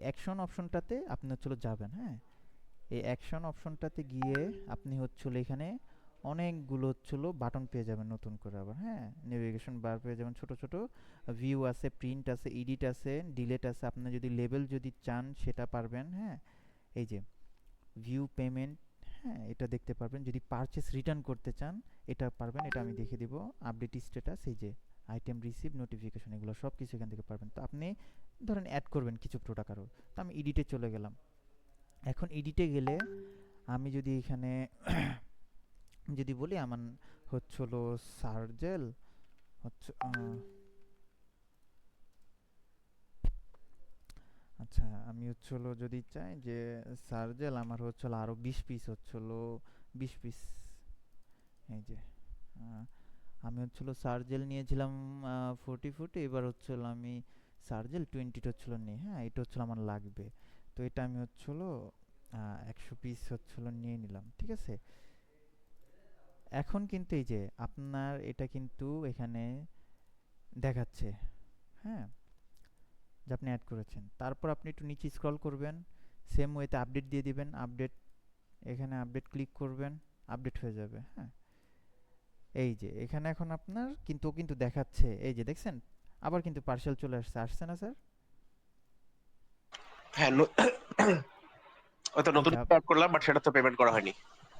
অ্যাকশন অপশনটাতে আপনি হচ্ছিল যাবেন, হ্যাঁ? এই অ্যাকশন অপশনটাতে গিয়ে আপনি হচ্ছিল এখানে অনেকগুলো হচ্ছিল বাটন পেয়ে যাবেন নতুন করে আবার, হ্যাঁ? নেভিগেশন বার পেয়ে যাবেন ছোট ছোট, ভিউ আছে, প্রিন্ট আছে, এডিট আছে, ডিলেট আছে। আপনি যদি লেবেল যদি চান সেটা পারবেন, হ্যাঁ? এই যে ভিউ পেমেন্ট, হ্যাঁ এটা দেখতে পারবেন। যদি পারচেস রিটার্ন করতে চান এটা পারবেন, এটা আমি দেখিয়ে দিব। আপডেট স্ট্যাটাস, এই যে আইটেম রিসিভ নোটিফিকেশন, এগুলো সব কিছু এখান থেকে পারবেন। তো আপনি ধরেন অ্যাড করবেন কিছু প্রোডাক্ট আরও, তো আমি এডিটে চলে গেলাম। এখন এডিটে গেলে আমি যদি এখানে যদি বলি আমার হচ্ছে হলো সার্জেল হচ্ছে আচ্ছা আমি হচ্ছে হলো যদি চাই যে সার্জেল আমার হচ্ছে হলো আরও 20 পিস হচ্ছে হলো 20 পিস, এই যে আহ, আমি হচ্ছে হলো সার্জেল নিয়েছিলাম 40 ফুটে, এবার হচ্ছে হলো আমি সার্জেল 20টা হচ্ছিল নিই, হ্যাঁ? এটা হচ্ছিল আমার লাগবে। তো এটা আমি হচ্ছে হলো 100 পিস হচ্ছে হলো নিয়ে নিলাম, ঠিক আছে? এখন কিন্তু এই যে আপনার এটা কিন্তু এখানে দেখাচ্ছে, হ্যাঁ, যে আপনি অ্যাড করেছেন। তারপর আপনি একটু নিচে স্ক্রল করবেন, সেম ওয়েতে আপডেট দিয়ে দিবেন, আপডেট, এখানে আপডেট ক্লিক করবেন, আপডেট হয়ে যাবে, হ্যাঁ? এই যে এখানে এখন আপনার কিন্তু ও কিন্তু দেখাচ্ছে, এই যে দেখছেন আবার কিন্তু পার্সেল চলে আসছে, আসছে না স্যার? হ্যাঁ, হয়তো এই নতুন যে অ্যাড করলাম, বাট সেটা তো পেমেন্ট করা হয়নি।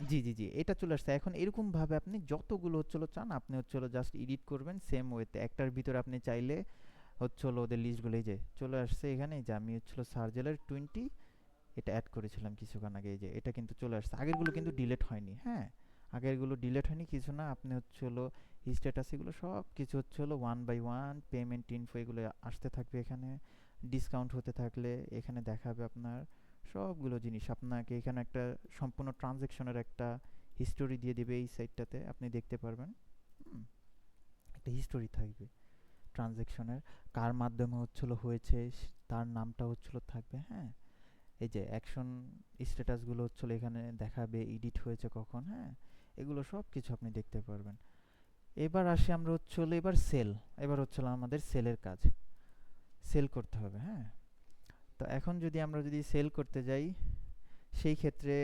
জি জি জি, এটা চলে আসছে। এখন এরকম ভাবে আপনি যতগুলো হচ্ছিল চান আপনি হচ্ছিল জাস্ট এডিট করবেন সেম ওয়েতে। একটার ভিতরে আপনি চাইলে হচ্ছে হলো ওদের লিস্টগুলো, এই যে চলে আসছে এখানে, এই যে আমি হচ্ছিল সার্জেলের 20 এটা অ্যাড করেছিলাম কিছুক্ষণ আগে, এই যে এটা কিন্তু চলে আসছে। আগেরগুলো কিন্তু ডিলিট হয়নি, হ্যাঁ? আগেরগুলো ডিলিট হয়নি কিছু না, আপনি হচ্ছে হলো স্ট্যাটাস এগুলো সব কিছু হচ্ছে হলো one by one payment info এগুলো আসতে থাকবে এখানে। ডিসকাউন্ট হতে থাকলে এখানে দেখাবে আপনার সবগুলো জিনিস। আপনাকে এখানে একটা সম্পূর্ণ ট্রানজ্যাকশনের একটা হিস্টোরি দিয়ে দিবে, এই সাইটটাতে আপনি দেখতে পারবেন। হুম, একটা হিস্টোরি থাকবে ট্রানজ্যাকশনের, কার মাধ্যমে হচ্ছিল হয়েছে, তার নামটা হচ্ছিল থাকবে, হ্যাঁ? এই যে অ্যাকশন স্ট্যাটাসগুলো হচ্ছিল এখানে দেখাবে, এডিট হয়েছে কখন, হ্যাঁ? এগুলো সব কিছু আপনি দেখতে পারবেন। এবার আসি আমরা হচ্ছে হলো এবার সেল। এবার হচ্ছে হলো আমাদের সেলের কাজ। সেল করতে হবে, হ্যাঁ? তো এখন যদি আমরা যদি সেল করতে যাই, সেই ক্ষেত্রে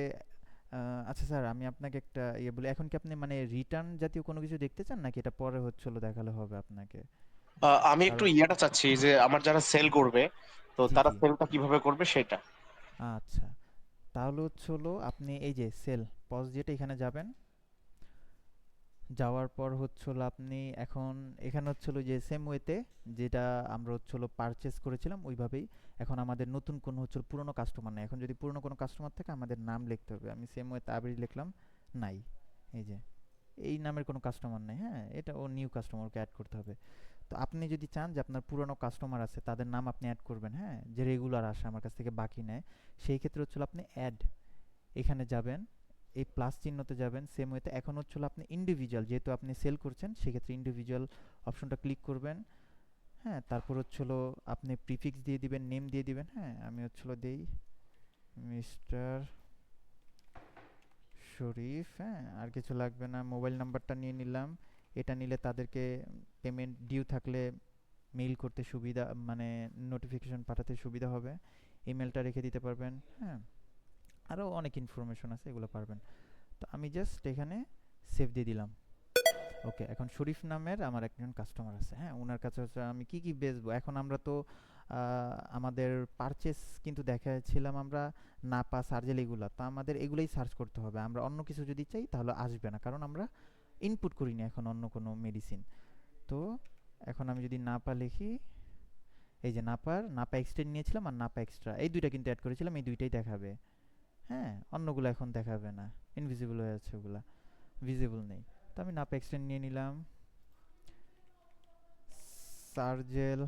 আচ্ছা স্যার, আমি আপনাকে একটা ইয়ে বলি, এখন কি আপনি মানে রিটার্ন জাতীয় কোনো কিছু দেখতে চান, নাকি এটা পরে হচ্ছে হলো দেখালে হবে আপনাকে? আমি একটু কারণ ইয়াটা চাচ্ছি যে আমার যারা সেল করবে, তো জি, তারা জি। সেলটা কিভাবে করবে সেটা। আচ্ছা, তাহলে হচ্ছে হলো আপনি এই যে সেল পজ যেটা এখানে যাবেন, যাওয়ার পর হচ্ছে হলো আপনি এখন এখানে হচ্ছে হলো যে সেম ওয়েতে যেটা আমরা হচ্ছে হলো পারচেস করেছিলাম ওইভাবেই, এখন আমাদের নতুন কোনো হচ্ছে হলো পুরনো কাস্টমার নাই, এখন যদি পুরনো কোনো কাস্টমার থাকে আমাদের নাম লিখতে হবে। আমি সেম ওয়েতে আবির লিখলাম, নাই। এই যে এই নামের কোনো কাস্টমার নেই, হ্যাঁ, এটা ও নিউ কাস্টমারকে অ্যাড করতে হবে। তো আপনি যদি চান যে আপনার পুরনো কাস্টমার আছে তাদের নাম আপনি অ্যাড করবেন, হ্যাঁ, যে রেগুলার আসে আমার কাছ থেকে বাকি নেয়, সেই ক্ষেত্রে হচ্ছে হলো আপনি অ্যাড এখানে যাবেন, এই প্লাস চিহ্নতে যাবেন সেম ওয়েতে। এখন হচ্ছে হলো আপনি ইন্ডিভিজুয়াল, যেহেতু আপনি সেল করছেন সেক্ষেত্রে ইন্ডিভিজুয়াল অপশনটা ক্লিক করবেন, হ্যাঁ। তারপর হচ্ছে হলো আপনি প্রিফিক্স দিয়ে দিবেন, নেম দিয়ে দিবেন, হ্যাঁ। আমি হচ্ছে হলো দেই মিস্টার শরীফ, হ্যাঁ, আর কিছু লাগবে না। মোবাইল নাম্বারটা নিয়ে নিলাম, এটা নিলে তাদেরকে পেমেন্ট ডিউ থাকলে মেইল করতে সুবিধা, মানে নোটিফিকেশন পাঠাতে সুবিধা হবে। ইমেলটা রেখে দিতে পারবেন, হ্যাঁ। আরও অনেক ইনফরমেশন আছে, এগুলো পারবেন। তো আমি জাস্ট এখানে সেভ দিয়ে দিলাম। ওকে, এখন শরীফ নামের আমার একজন কাস্টমার আছে, হ্যাঁ, ওনার কাছে হচ্ছে আমি কি কি বেচবো। এখন আমরা তো আমাদের পারচেস কিন্তু দেখাচ্ছিলাম আমরা নাপা সার্জেল এগুলা, তো আমাদের এগুলোই সার্চ করতে হবে। আমরা অন্য কিছু যদি চাই তাহলে আসবে না, কারণ আমরা ইনপুট করিনি এখন অন্য কোনো মেডিসিন। তো এখন আমি যদি নাপা লিখি, এই যে নাপা এক্সটেন্ড নিয়েছিলাম আর নাপা এক্সট্রা, এই দুইটা কিন্তু অ্যাড করেছিলাম, এই দুইটাই দেখাবে, হ্যাঁ। অন্যগুলো এখন দেখাবে না, ইনভিজিবল হয়ে আছে ওগুলা, ভিজিবল নেই। তো আমি নাপা এক্সটেন্ড নিয়ে নিলাম। সার্জেল,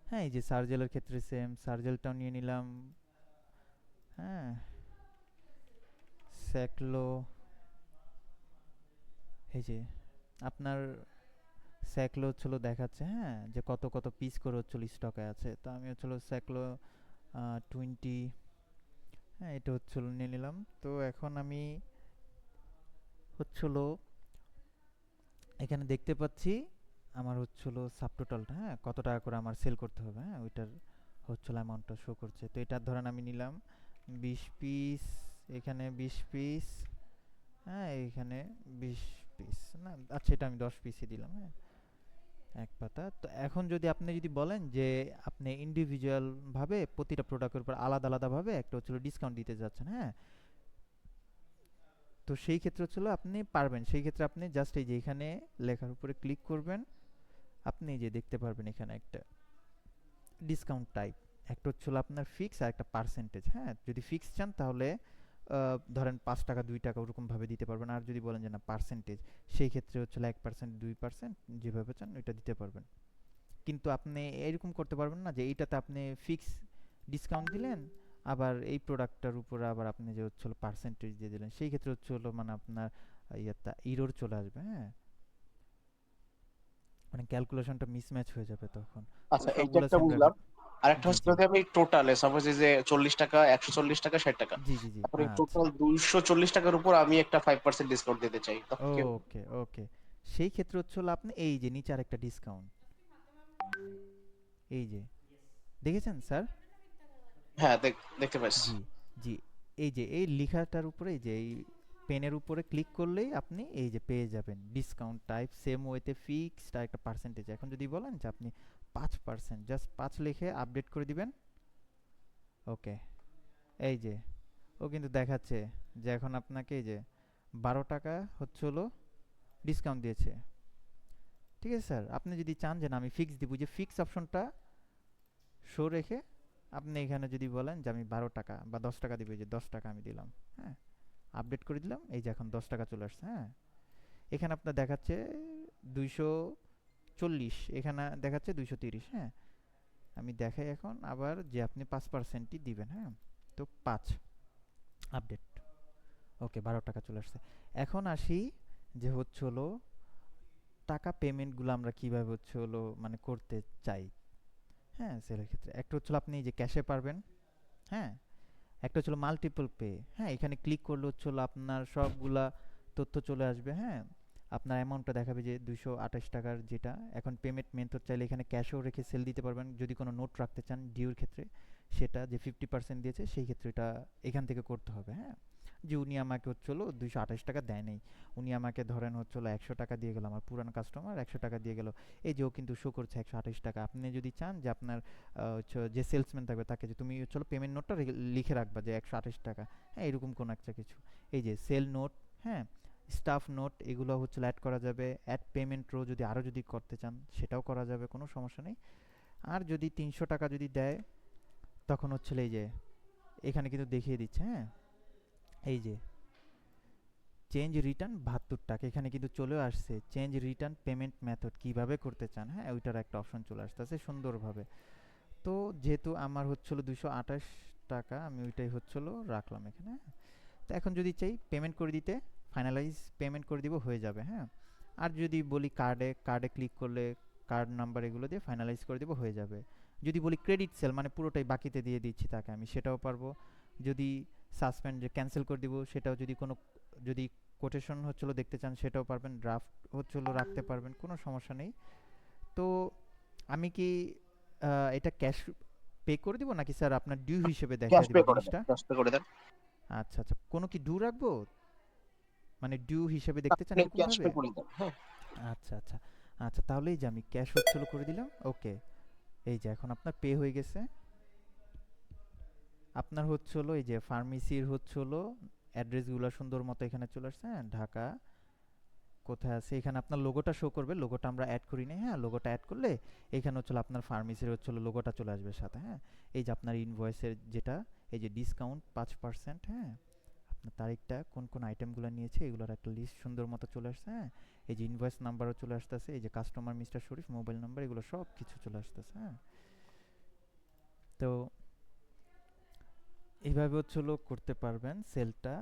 হ্যাঁ, এই যে সার্জেলের ক্ষেত্রে সেম, সার্জেলটাও নিয়ে নিলাম, হ্যাঁ। স্যাকলো, এই যে আপনার স্যাকলো হচ্ছিল দেখাচ্ছে, হ্যাঁ, যে কত কত পিস করে হচ্ছিল স্টকে আছে। তো আমি হচ্ছিল স্যাকলো 20, হ্যাঁ, এটা হচ্ছিল নিয়ে নিলাম। তো এখন আমি হচ্ছিল এখানে দেখতে পাচ্ছি আমার হচ্ছিল সাবটোটালটা, হ্যাঁ, কত টাকা করে আমার সেল করতে হবে, হ্যাঁ, ওইটার হচ্ছিল অ্যামাউন্টটা শো করছে। তো এটা ধরেন আমি নিলাম 20 পিস, এখানে 20 পিস, হ্যাঁ, এখানে 20 পিস, না আচ্ছা, এটা আমি 10 পিসই দিলাম, হ্যাঁ, এক পাতা। তো এখন যদি আপনি যদি বলেন যে আপনি ইন্ডিভিজুয়াল ভাবে প্রতিটা প্রোডাক্টের উপর আলাদা আলাদা ভাবে একটা হচ্ছিল ডিসকাউন্ট দিতে যাচ্ছেন, হ্যাঁ, তো সেই ক্ষেত্রে হচ্ছিল আপনি পারবেন। সেই ক্ষেত্রে আপনি জাস্ট এই যে এখানে লেখার উপরে ক্লিক করবেন, আপনি এই যে দেখতে পারবেন এখানে একটা ডিসকাউন্ট টাইপ, একটা হচ্ছিল আপনার ফিক্স আর একটা পার্সেন্টেজ, হ্যাঁ। যদি ফিক্স চান তাহলে ধরেন 5 টাকা 2 টাকা ওরকম ভাবে দিতে পারবেন, আর যদি বলেন যে না পার্সেন্টেজ, সেই ক্ষেত্রে হচ্ছে 1%, 2%, যেভাবে চান ওইটা দিতে পারবেন। কিন্তু আপনি এরকম করতে পারবেন না যে এইটাতে আপনি ফিক্স ডিসকাউন্ট দিলেন, আবার এই প্রোডাক্টটার উপরে আবার আপনি যে হচ্ছে পার্সেন্টেজ দিয়ে দিলেন, সেই ক্ষেত্রে হচ্ছে হলো মানে আপনার ইয়েটা ইরর চলে আসবে, হ্যাঁ, মানে ক্যালকুলেশনটা মিসম্যাচ হয়ে যাবে তখন। তো আচ্ছা, এইটা সবগুলো একটা সেম রাখা। বুঝলাম। আরেকটা জি, হচ্ছে জি, যদি আমি টোটালে সাপোজ যে 40 টাকা, 140 টাকা, 60 টাকা, জি, জি, জি, তারপরে আচ্ছা। টোটাল 240 টাকার উপর আমি একটা 5% ডিসকাউন্ট দিতে চাই, তখন কি হবে? ওকে, ওকে, সেই ক্ষেত্রে হচ্ছে হলো আপনি এই যে নিচে আরেকটা ডিসকাউন্ট, এই যে দেখেছেন স্যার? হ্যাঁ, দেখতে পাচ্ছি। জি, জি, এই যে এই লেখাটার উপরে এই যে এই পেনের উপরে ক্লিক করলেই আপনি এই যে পেয়ে যাবেন ডিসকাউন্ট টাইপ সেম ওয়েতে ফিক্সড আর একটা পার্সেন্টেজ। এখন যদি বলেন যে আপনি 5%, জাস্ট 5 লিখে আপডেট করে দিবেন। ওকে, এই যে ও কিন্তু দেখাচ্ছে যে এখন আপনাকে এই যে 12 টাকা হচ্ছে হলো ডিসকাউন্ট দিয়েছে। ঠিক আছে স্যার, আপনি যদি চান যে না আমি ফিক্স দিব, যে ফিক্স অপশনটা শো রেখে আপনি এখানে যদি বলেন যে আমি 12 টাকা বা 10 টাকা দিব, যে 10 টাকা আমি দিলাম, হ্যাঁ, আপডেট করে দিলাম, এই যে এখন 10 টাকা চলে আসছে, হ্যাঁ। এখানে আপনার দেখাচ্ছে 240, এখানে দেখাচ্ছে 230, হ্যাঁ। আমি দেখাই এখন আবার যে আপনি 5%ই দিবেন, হ্যাঁ। তো 5 আপডেট, ওকে, 12 টাকা চলে আসছে। এখন আসি যে হচ্ছে হলো টাকা পেমেন্টগুলো আমরা কিভাবে হচ্ছে হলো মানে করতে চাই, হ্যাঁ, সেলের ক্ষেত্রে একটা হচ্ছে আপনি যে ক্যাশে পারবেন, হ্যাঁ, একটা হচ্ছে মাল্টিপল পে। হ্যাঁ, এখানে ক্লিক করলে হচ্ছে হলো আপনার সবগুলা তথ্য চলে আসবে। হ্যাঁ, আপনার অ্যামাউন্টটা দেখাবে যে 228 টাকার, যেটা এখন পেমেন্ট মেথড চাইলে এখানে ক্যাশও রেখে সেল দিতে পারবেন যদি কোনো নোট রাখতে চান ডিউর ক্ষেত্রে, সেটা যে 50% দিয়েছে সেই ক্ষেত্রে এটা এখান থেকে করতে হবে। হ্যাঁ, যে উনি আমাকে হচ্ছে হলো 228 টাকা দেয় নাই, উনি আমাকে ধরেন হচ্ছে হলো 100 টাকা দিয়ে গেল, আমার পুরানো কাস্টমার 100 টাকা দিয়ে গেল, এই যে ও কিন্তু শো করছে 128 টাকা। আপনি যদি চান যে আপনার হচ্ছে যে সেলসম্যান থাকবে তাকে যে তুমি হচ্ছে পেমেন্ট নোটটা লিখে রাখবা যে 128 টাকা, হ্যাঁ এরকম কোনো একটা কিছু, এই যে সেল নোট, হ্যাঁ স্টাফ নোট, এগুলো হচ্ছে অ্যাড করা যাবে। অ্যাড পেমেন্ট রো যদি আরও যদি করতে চান সেটাও করা যাবে, কোনো সমস্যা নেই। আর যদি 300 টাকা যদি দেয় তখন হচ্ছে এই যে এখানে কিন্তু দেখিয়ে দিচ্ছে, হ্যাঁ এই যে চেঞ্জ রিটার্ন 72 টাকা, এখানে কিন্তু চলেও আসছে চেঞ্জ রিটার্ন পেমেন্ট মেথড কীভাবে করতে চান, হ্যাঁ ওইটার একটা অপশন চলে আসতেছে সুন্দরভাবে। তো যেহেতু আমার হচ্ছিল 228 টাকা, আমি ওইটাই হচ্ছিল রাখলাম এখানে, হ্যাঁ। তো এখন যদি চাই পেমেন্ট করে দিতে, ফাইনালাইজ পেমেন্ট করে দিব, হয়ে যাবে, হ্যাঁ। আর যদি বলি কার্ডে, কার্ডে ক্লিক করলে কার্ড নাম্বার এগুলো দিয়ে ফাইনালাইজ করে দিব, হয়ে যাবে। যদি বলি ক্রেডিট সেল মানে পুরোটাই বাকিতে দিয়ে দিচ্ছি তাকে, আমি সেটাও পারবো। যদি সাসপেন্ড যে ক্যান্সেল করে দিব সেটাও, যদি কোনো যদি কোটেশন হচ্ছিল দেখতে চান সেটাও পারবেন, ড্রাফট হচ্ছিল রাখতে পারবেন, কোনো সমস্যা নেই। তো আমি কি এটা ক্যাশ পে করে দিব নাকি স্যার আপনার ডিউ হিসেবে দেখা ক্যাশ দিব পে করে দেন, জিনিসটা? ক্যাশ পে করে দেন। আচ্ছা আচ্ছা, কোনো কি ডিউ রাখবো, মানে ডিউ হিসেবে দেখতে চান আপনি এরকম ক্যাশ ভাবে? পে করে দেন, হ্যাঁ। আচ্ছা আচ্ছা, আচ্ছা তাহলে এই যে আমি ক্যাশ হচ্ছিল করে দিলাম, ওকে। এই যে এখন আপনার পে হয়ে গেছে। আপনার হচ্ছে হলো এই যে ফার্মেসির হচ্ছে হলো অ্যাড্রেসগুলো সুন্দর মতো এখানে চলে আসছে, হ্যাঁ ঢাকা কোথায় আছে, এখানে আপনার লোগোটা শো করবে, লোগোটা আমরা অ্যাড করি নাই, হ্যাঁ লোগোটা অ্যাড করলে এখানে হচ্ছে আপনার ফার্মেসির হচ্ছে লোগোটা চলে আসবে সাথে, হ্যাঁ। এই যে আপনার ইনভয়েসের যেটা, এই যে ডিসকাউন্ট 5%, হ্যাঁ আপনার তারিখটা কোন কোন আইটেমগুলো নিয়েছে এগুলোর একটা লিস্ট সুন্দর মতো চলে আসছে, হ্যাঁ। এই যে ইনভয়েস নাম্বারও চলে আসতেছে, এই যে কাস্টমার মিস্টার শরীফ মোবাইল নাম্বার, এগুলো সব কিছু চলে আসতেছে, হ্যাঁ। তো এইভাবে হচ্ছে করতে পারবেন সেলটা।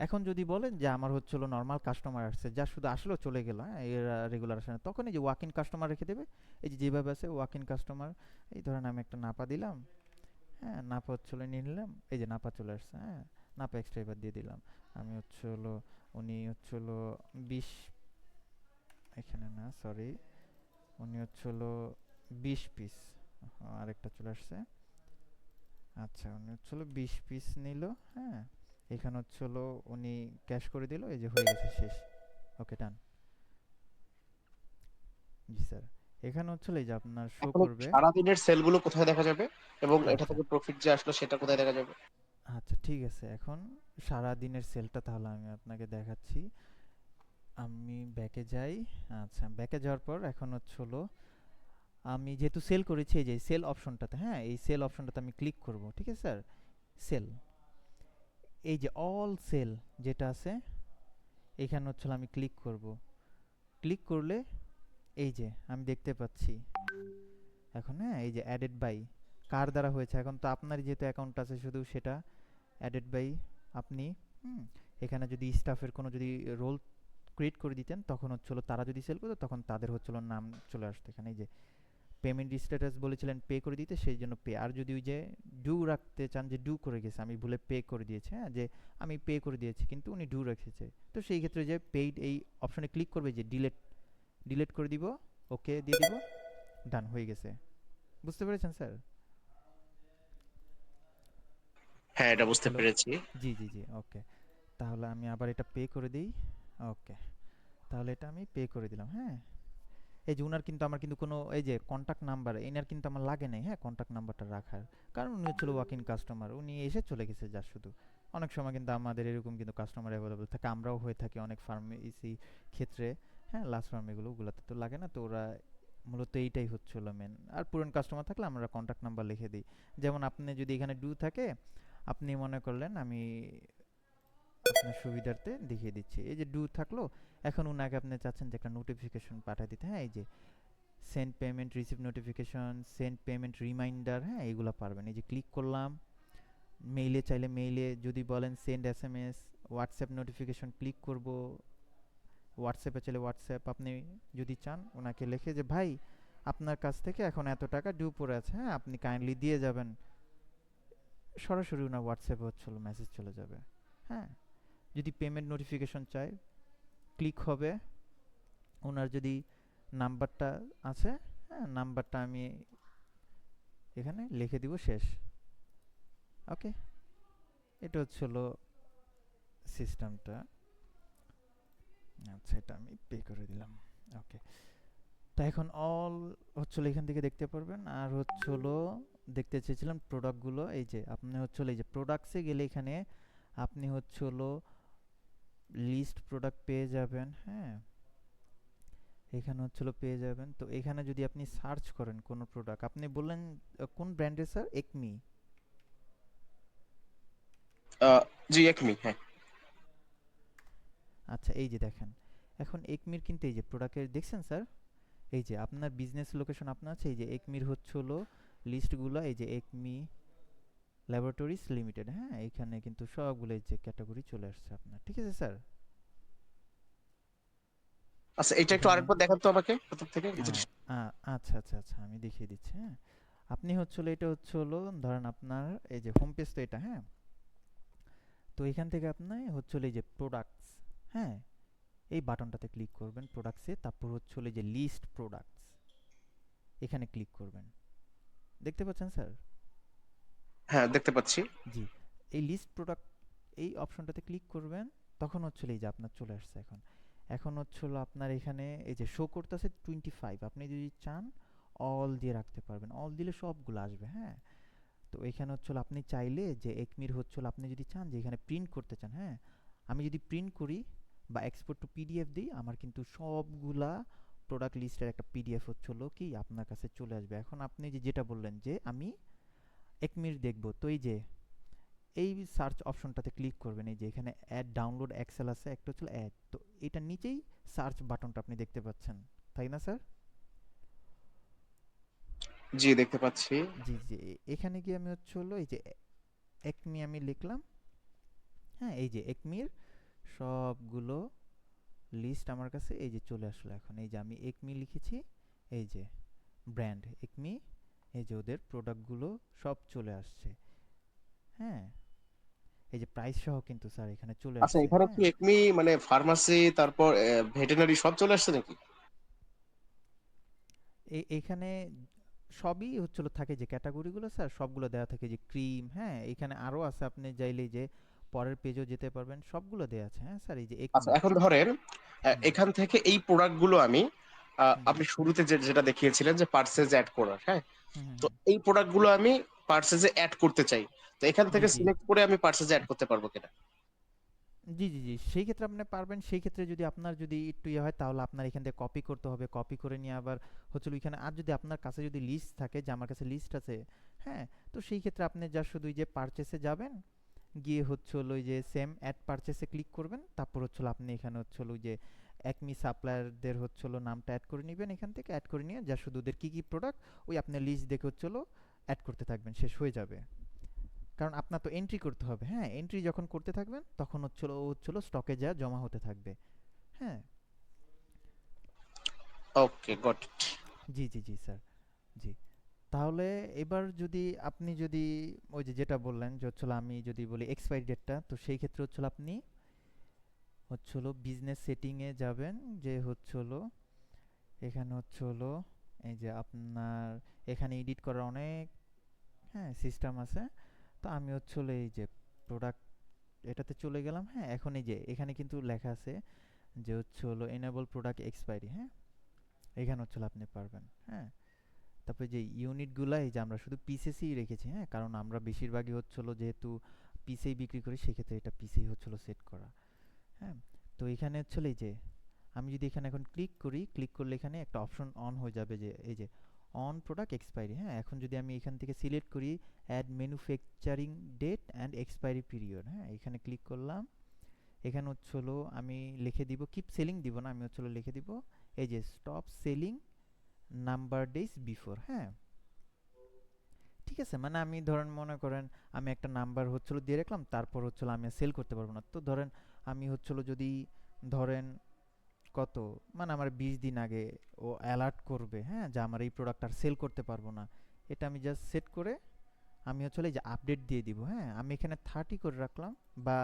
এখন যদি বলেন যে আমার হচ্ছে নর্মাল কাস্টমার আসছে যা শুধু আসলেও চলে গেল, হ্যাঁ এরা রেগুলার আসে না, তখন এই যে ওয়াক ইন কাস্টমার রেখে দেবে, এই যে যেভাবে আছে ওয়াক ইন কাস্টমার। এই ধরেন আমি একটা নাপা দিলাম, হ্যাঁ নাপা হচ্ছে নিয়ে নিলাম, এই যে নাপা চলে আসছে, হ্যাঁ নাপা এক্সট্রা এবার দিয়ে দিলাম। আমি হচ্ছে উনি হচ্ছে 20, এখানে না সরি, উনি হচ্ছে 20 পিস, আরেকটা চলে আসছে। আচ্ছা উনি হচ্ছে 20 পিস নিল, হ্যাঁ এখানে হচ্ছে উনি ক্যাশ করে দিল, এই যে হয়ে গেছে শেষ, ওকে ডান। জি স্যার, এখানে হচ্ছে এই যে আপনার শো এখন করবে। সারাদিনের সেলগুলো কোথায় দেখা যাবে এবং এটা আচ্ছা থেকে প্রফিট যে আসলো সেটা কোথায় দেখা যাবে? আচ্ছা ঠিক আছে, এখন সারা দিনের সেলটা তাহলে আমি আপনাকে দেখাচ্ছি। আমি ব্যাকে যাই। আচ্ছা ব্যাকে যাওয়ার পর এখন হচ্ছে আমি যেহেতু সেল করেছি এই যে সেল অপশনটাতে, হ্যাঁ এই সেল অপশনটাতে আমি ক্লিক করব, ঠিক আছে স্যার। সেল, এই যে অল সেল যেটা আছে এখানে হচ্ছে আমি ক্লিক করব। ক্লিক করলে এই যে আমি দেখতে পাচ্ছি এখন, হ্যাঁ এই যে অ্যাডেড বাই কার দ্বারা হয়েছে, এখন তো আপনার যেহেতু অ্যাকাউন্ট আছে শুধু সেটা অ্যাডেড বাই আপনি, হুম। এখানে যদি স্টাফের কোনো যদি রোল ক্রিয়েট করে দিতেন তখন হচ্ছিল তারা যদি সেল করতো তখন তাদের হচ্ছিল নাম চলে আসতো এখানে। এই যে পেমেন্ট স্ট্যাটাস বলেছিলেন পে করে দিতে, সেই জন্য পে। আর যদি ওই যে ডু রাখতে চান যে ডু করে গেছে, আমি ভুলে পে করে দিয়েছি, হ্যাঁ যে আমি পে করে দিয়েছি কিন্তু উনি ডু রেখেছে, তো সেই ক্ষেত্রে যে পেইড এই অপশনে ক্লিক করবে, যে ডিলেট, ডিলেট করে দিব, ওকে দিয়ে দিব, ডান হয়ে গেছে। বুঝতে পেরেছেন স্যার? হ্যাঁ, এটা বুঝতে হ্যালো, পেরেছি। জি জি জি ওকে। তাহলে আমি আবার এটা পে করে দিই, ওকে। তাহলে এটা আমি পে করে দিলাম, হ্যাঁ। এই যে উনার কিন্তু আমার কিন্তু কোনো এই যে কন্ট্যাক্ট নাম্বার এনার কিন্তু আমার লাগে নাই, হ্যাঁ কন্ট্যাক্ট নাম্বারটা রাখার, কারণ উনি হচ্ছিল ওয়াক ইন কাস্টমার, উনি এসে চলে গেছে যা শুধু। অনেক সময় কিন্তু আমাদের এরকম কিন্তু কাস্টমার অ্যাভেলেবল থাকে, আমরাও হয়ে থাকি অনেক ফার্মেসি ক্ষেত্রে, হ্যাঁ লাস্ট ফার্ম এগুলো ওগুলোতে তো লাগে না, তো ওরা মূলত এইটাই হচ্ছিল মেন। আর পুরনো কাস্টমার থাকলে আমরা কন্ট্যাক্ট নাম্বার লিখে দিই। যেমন আপনি যদি এখানে ডু থাকে, আপনি মনে করলেন আমি আপনার সুবিধার্থে দেখিয়ে দিচ্ছি, এই যে ডু থাকলো, এখন উনাকে আপনি চাচ্ছেন যে একটা নোটিফিকেশন পাঠিয়ে দিতে, হ্যাঁ এই যে send payment, receive notification, send payment reminder, হ্যাঁ এইগুলো পারবেন। এই যে ক্লিক করলাম, মেইলে চাইলে মেইলে, যদি বলেন send SMS, WhatsApp notification click করব, হোয়াটসঅ্যাপে চাইলে হোয়াটসঅ্যাপ আপনি যদি চান ওনাকে লিখে যে ভাই আপনার কাছ থেকে এখন এত টাকা ডিউ পড়ে আছে, হ্যাঁ আপনি কাইন্ডলি দিয়ে যাবেন, সরাসরি ওনার হোয়াটসঅ্যাপে হচ্ছিল মেসেজ চলে যাবে। হ্যাঁ, যদি পেমেন্ট নোটিফিকেশন চায় ক্লিক হবে, ওনার যদি নাম্বারটা আছে, হ্যাঁ নাম্বারটা আমি এখানে লিখে দিব, শেষ। ওকে, এটা হচ্ছিল সিস্টেমটা। আচ্ছা, এটা আমি পে করে দিলাম। ওকে, তা এখন অল হচ্ছিল এখান থেকে দেখতে পারবেন। আর হচ্ছিল দেখতে চেয়েছিলাম প্রোডাক্টগুলো, এই যে আপনি হচ্ছিল এই যে প্রোডাক্টসে গেলে এখানে আপনি হচ্ছিল লিস্ট প্রোডাক্ট পেয়ে যাবেন। হ্যাঁ, এখানে হচ্ছিল পেয়ে যাবেন। তো এখানে যদি আপনি সার্চ করেন কোনো প্রোডাক্ট, আপনি বললেন কোন ব্র্যান্ডের স্যার? একমি? আহ, জি একমি, হ্যাঁ। আচ্ছা, এই যে দেখেন, এখন একমির কিন্তু এই যে প্রোডাক্টের দেখছেন স্যার, এই যে আপনার বিজনেস লোকেশন আপনার আছে, এই যে একমির হচ্ছে হলো লিস্টগুলো, এই যে একমি ল্যাবরেটরিজ লিমিটেড, হ্যাঁ এখানে কিন্তু সবগুলো এই যে ক্যাটাগরি চলে আসছে আপনার। ঠিক আছে স্যার? আচ্ছা, এটা একটু এখানে আরেকবার দেখান তো আমাকে প্রথম থেকে এই আ- জিনিস। আচ্ছা আচ্ছা আচ্ছা, আমি দেখিয়ে দিচ্ছি। হ্যাঁ, আপনি হচ্ছে হলো এটা হচ্ছে হলো ধরেন আপনার এই যে হোম পেজ তো এটা, হ্যাঁ। তো এখান থেকে আপনি হচ্ছে হলো এই যে প্রোডাক্টস, হ্যাঁ এই বাটনটাতে ক্লিক করবেন প্রোডাক্টসে, তারপর হচ্ছে হলো এই যে লিস্ট প্রোডাক্টস, এখানে ক্লিক করবেন। দেখতে পাচ্ছেন স্যার? হ্যাঁ, দেখতে পাচ্ছি। জি, এই লিস্ট প্রোডাক্ট এই অপশনটাতে ক্লিক করবেন, তখন হচ্ছে এই যে আপনার চলে আসছে এখন। এখন হচ্ছে হলো আপনার এখানে এই যে শো করতেছে 25, আপনি যদি চান অল দিয়ে রাখতে পারবেন, অল দিলে সবগুলো আসবে। হ্যাঁ, তো এখানে হচ্ছে হলো আপনি চাইলে যে একমির হচ্ছে হলো আপনি যদি চান যে এখানে প্রিন্ট করতে চান, হ্যাঁ আমি যদি প্রিন্ট করি বা এক্সপোর্ট টু পিডিএফ দিই, আমার কিন্তু সবগুলা প্রোডাক্ট লিস্টের একটা পিডিএফ হচ্ছে হলো কি আপনার কাছে চলে আসবে। এখন আপনি যে যেটা বললেন যে আমি একমির দেখবো, তো এই যে এই সার্চ অপশনটাতে ক্লিক করবেন, এই যে এখানে অ্যাড ডাউনলোড এক্সেল আছে, একটা হচ্ছে অ্যাড, তো এটার নিচেই সার্চ বাটনটা আপনি দেখতে পাচ্ছেন, তাই না স্যার? জি, দেখতে পাচ্ছি। জি জি, এখানে গিয়ে আমি হচ্ছে হলো এই যে একমি আমি লিখলাম, হ্যাঁ এই যে একমির সবগুলো লিস্ট আমার কাছে এই যে চলে আসলো। এখন এই যে আমি একমি লিখেছি, এই যে ব্র্যান্ড একমি, এই যে ওদের প্রোডাক্টগুলো সব চলে আসছে। হ্যাঁ, এই যে প্রাইস সহ কিন্তু স্যার এখানে চলে আচ্ছা, আসছে। এখানে কি হ্যাঁ, একমি মানে ফার্মাসি, তারপর ভেটেরিনারি সব চলে আসছে নাকি? এখানে সবই হচ্ছিল থাকে যে ক্যাটাগরিগুলো স্যার সবগুলো দেওয়া থাকে, যে ক্রিম, হ্যাঁ এখানে আরো আছে, আপনি চাইলেই যে পরের পেজও যেতে পারবেন, সবগুলো দেওয়া আছে। হ্যাঁ স্যার, এই যে আচ্ছা, একমি। এখন ধরেন হুম এখান থেকে এই প্রোডাক্ট গুলো আমি হুম হুম আপনি শুরুতে যেটা দেখিয়েছিলেন যে পার্সেজ অ্যাড করার, হ্যাঁ। হুম হুম তো হুম। এই প্রোডাক্ট গুলো আমি পার্সেজে অ্যাড করতে চাই। তো এখান জি থেকে জি সিলেক্ট করে আমি পার্সেজে অ্যাড করতে পারবো কিনা? জি জি জি, সেই ক্ষেত্রে আপনি পারবেন। সেই ক্ষেত্রে যদি আপনার যদি একটু ইয়ে হয়, তাহলে আপনার এখান থেকে কপি করতে হবে, কপি করে নিয়ে আবার হচ্ছিল ওইখানে। আর যদি আপনার কাছে যদি লিস্ট থাকে যে আমার কাছে লিস্ট আছে, হ্যাঁ তো সেই ক্ষেত্রে আপনি যা শুধু ওই যে পারচেসে যাবেন, গিয়ে হচ্ছে হলো ওই যে সেম অ্যাড পারচেসে ক্লিক করবেন, তারপর হচ্ছে হলো আপনি এখানে হচ্ছে হলো ওই যে একমি সাপ্লায়ারদের হচ্ছে হলো নামটা অ্যাড করে নেবেন, এখান থেকে অ্যাড করে নিয়ে যা শুধু ওদের কী কী প্রোডাক্ট ওই আপনার লিস্ট দেখে হচ্ছে হলো অ্যাড করতে থাকবেন, শেষ হয়ে যাবে। কারণ আপনার তো এন্ট্রি করতে হবে, হ্যাঁ এন্ট্রি যখন করতে থাকবেন তখন হচ্ছে হলো ও হচ্ছে হলো স্টকে যা জমা হতে থাকবে। হ্যাঁ, ওকে, গট ইট। জি জি জি স্যার, জি। তাহলে এবার যদি আপনি যদি ওই যে যেটা বললেন যে হচ্ছে হলো আমি যদি বলি এক্সপায়ারি ডেটটা, তো সেই ক্ষেত্রে হচ্ছে হলো আপনি হচ্ছে হলো বিজনেস সেটিংয়ে যাবেন, যে হচ্ছে হলো এখানে হচ্ছে হলো এই যে আপনার এখানে এডিট করার অনেক, হ্যাঁ সিস্টেম আছে। তো আমি হচ্ছে হলো এই যে প্রোডাক্ট এটাতে চলে গেলাম। হ্যাঁ, এখন এই যে এখানে কিন্তু লেখা আছে যে হচ্ছে হলো এনেবল প্রোডাক্ট এক্সপায়ারি, হ্যাঁ এখানে হচ্ছে হলো আপনি পারবেন। হ্যাঁ, তারপরে যে ইউনিটগুলা এই যে আমরা শুধু পিসেসই রেখেছি, হ্যাঁ কারণ আমরা বেশিরভাগই হচ্ছে হলো যেহেতু পিসেই বিক্রি করি, সেক্ষেত্রে এটা পিসেই হচ্ছে হলো সেট করা। হ্যাঁ, তো এখানে হচ্ছে হলো এই যে আমি যদি এখানে এখন ক্লিক করি, ক্লিক করলে এখানে একটা অপশন অন হয়ে যাবে যে এই যে অন প্রোডাক্ট এক্সপায়ারি। হ্যাঁ, এখন যদি আমি এখান থেকে সিলেক্ট করি add manufacturing date and expiry period, হ্যাঁ এখানে ক্লিক করলাম। এখানে হচ্ছে হলো আমি লিখে দিব, কিপ সেলিং দিব না, আমি হচ্ছে হলো লিখে দিব এই যে stop selling number days before. হ্যাঁ, ঠিক আছে, মানে আমি ধরেন মনে করেন আমি একটা নাম্বার হচ্ছিল দিয়ে রাখলাম, তারপর হচ্ছিল আমি সেল করতে পারবো না। তো ধরেন আমি হচ্ছিল যদি ধরেন কত, মানে আমার 20 দিন আগে ও অ্যালার্ট করবে, হ্যাঁ যে আমার এই প্রোডাক্ট আর সেল করতে পারবো না, এটা আমি জাস্ট সেট করে আমি হচ্ছে এই যে আপডেট দিয়ে দিব, হ্যাঁ? আমি এখানে 30 করে রাখলাম, বা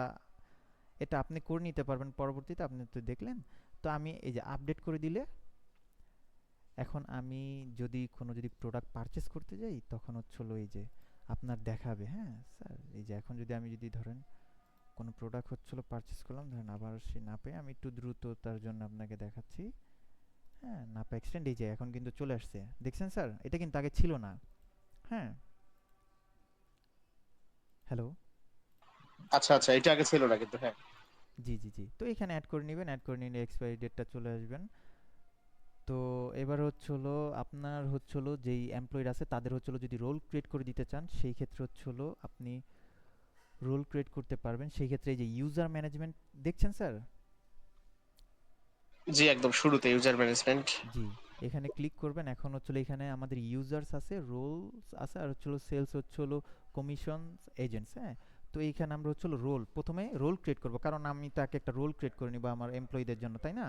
এটা আপনি করে নিতে পারবেন পরবর্তীতে, আপনি তো দেখলেন। তো আমি এই যে আপডেট করে দিলে, এখন আমি যদি কোনো যদি প্রোডাক্ট পারচেজ করতে যাই, তখন হচ্ছে হলো এই যে আপনার দেখাবে, হ্যাঁ স্যার, এই যে এখন যদি আমি যদি ধরেন কোনো প্রোডাক্ট হচ্ছে হলো পারচেজ করলাম, ধরেন আবার সে না পেয়ে, আমি একটু দ্রুততার জন্য আপনাকে দেখাচ্ছি, হ্যাঁ? নাপা এক্সটেন্ড, এই যে এখন কিন্তু চলে আসছে, দেখছেন স্যার? এটা কিন্তু আগে ছিল না, হ্যাঁ? হ্যালো? আচ্ছা আচ্ছা, এটা আগে ছিল না কিন্তু, হ্যাঁ। জি জি জি, তো এখানে অ্যাড করে নেবেন, অ্যাড করে নিলে এক্সপায়ারি ডেটটা চলে আসবেন। তো এবার হচ্ছে হলো আপনার হচ্ছে হলো যেই এমপ্লয়ির আছে তাদের হচ্ছে হলো যদি রোল ক্রিয়েট করে দিতে চান, সেই ক্ষেত্রে হচ্ছে হলো আপনি রোল ক্রিয়েট করতে পারবেন। সেই ক্ষেত্রে এই যে ইউজার ম্যানেজমেন্ট দেখছেন স্যার? জি, একদম শুরুতে ইউজার ম্যানেজমেন্ট। জি, এখানে ক্লিক করবেন। এখন হচ্ছে হলো এখানে আমাদের ইউজার্স আছে, রোলস আছে, আর হচ্ছে হলো সেলস হচ্ছে হলো কমিশনস, এজেন্টস, হ্যাঁ? তো এইখানে আমরা হচ্ছে হলো রোল, প্রথমে রোল ক্রিয়েট করব, কারণ আমি তাকে একটা রোল ক্রিয়েট করে নিব আমার এমপ্লয়ীদের জন্য, তাই না?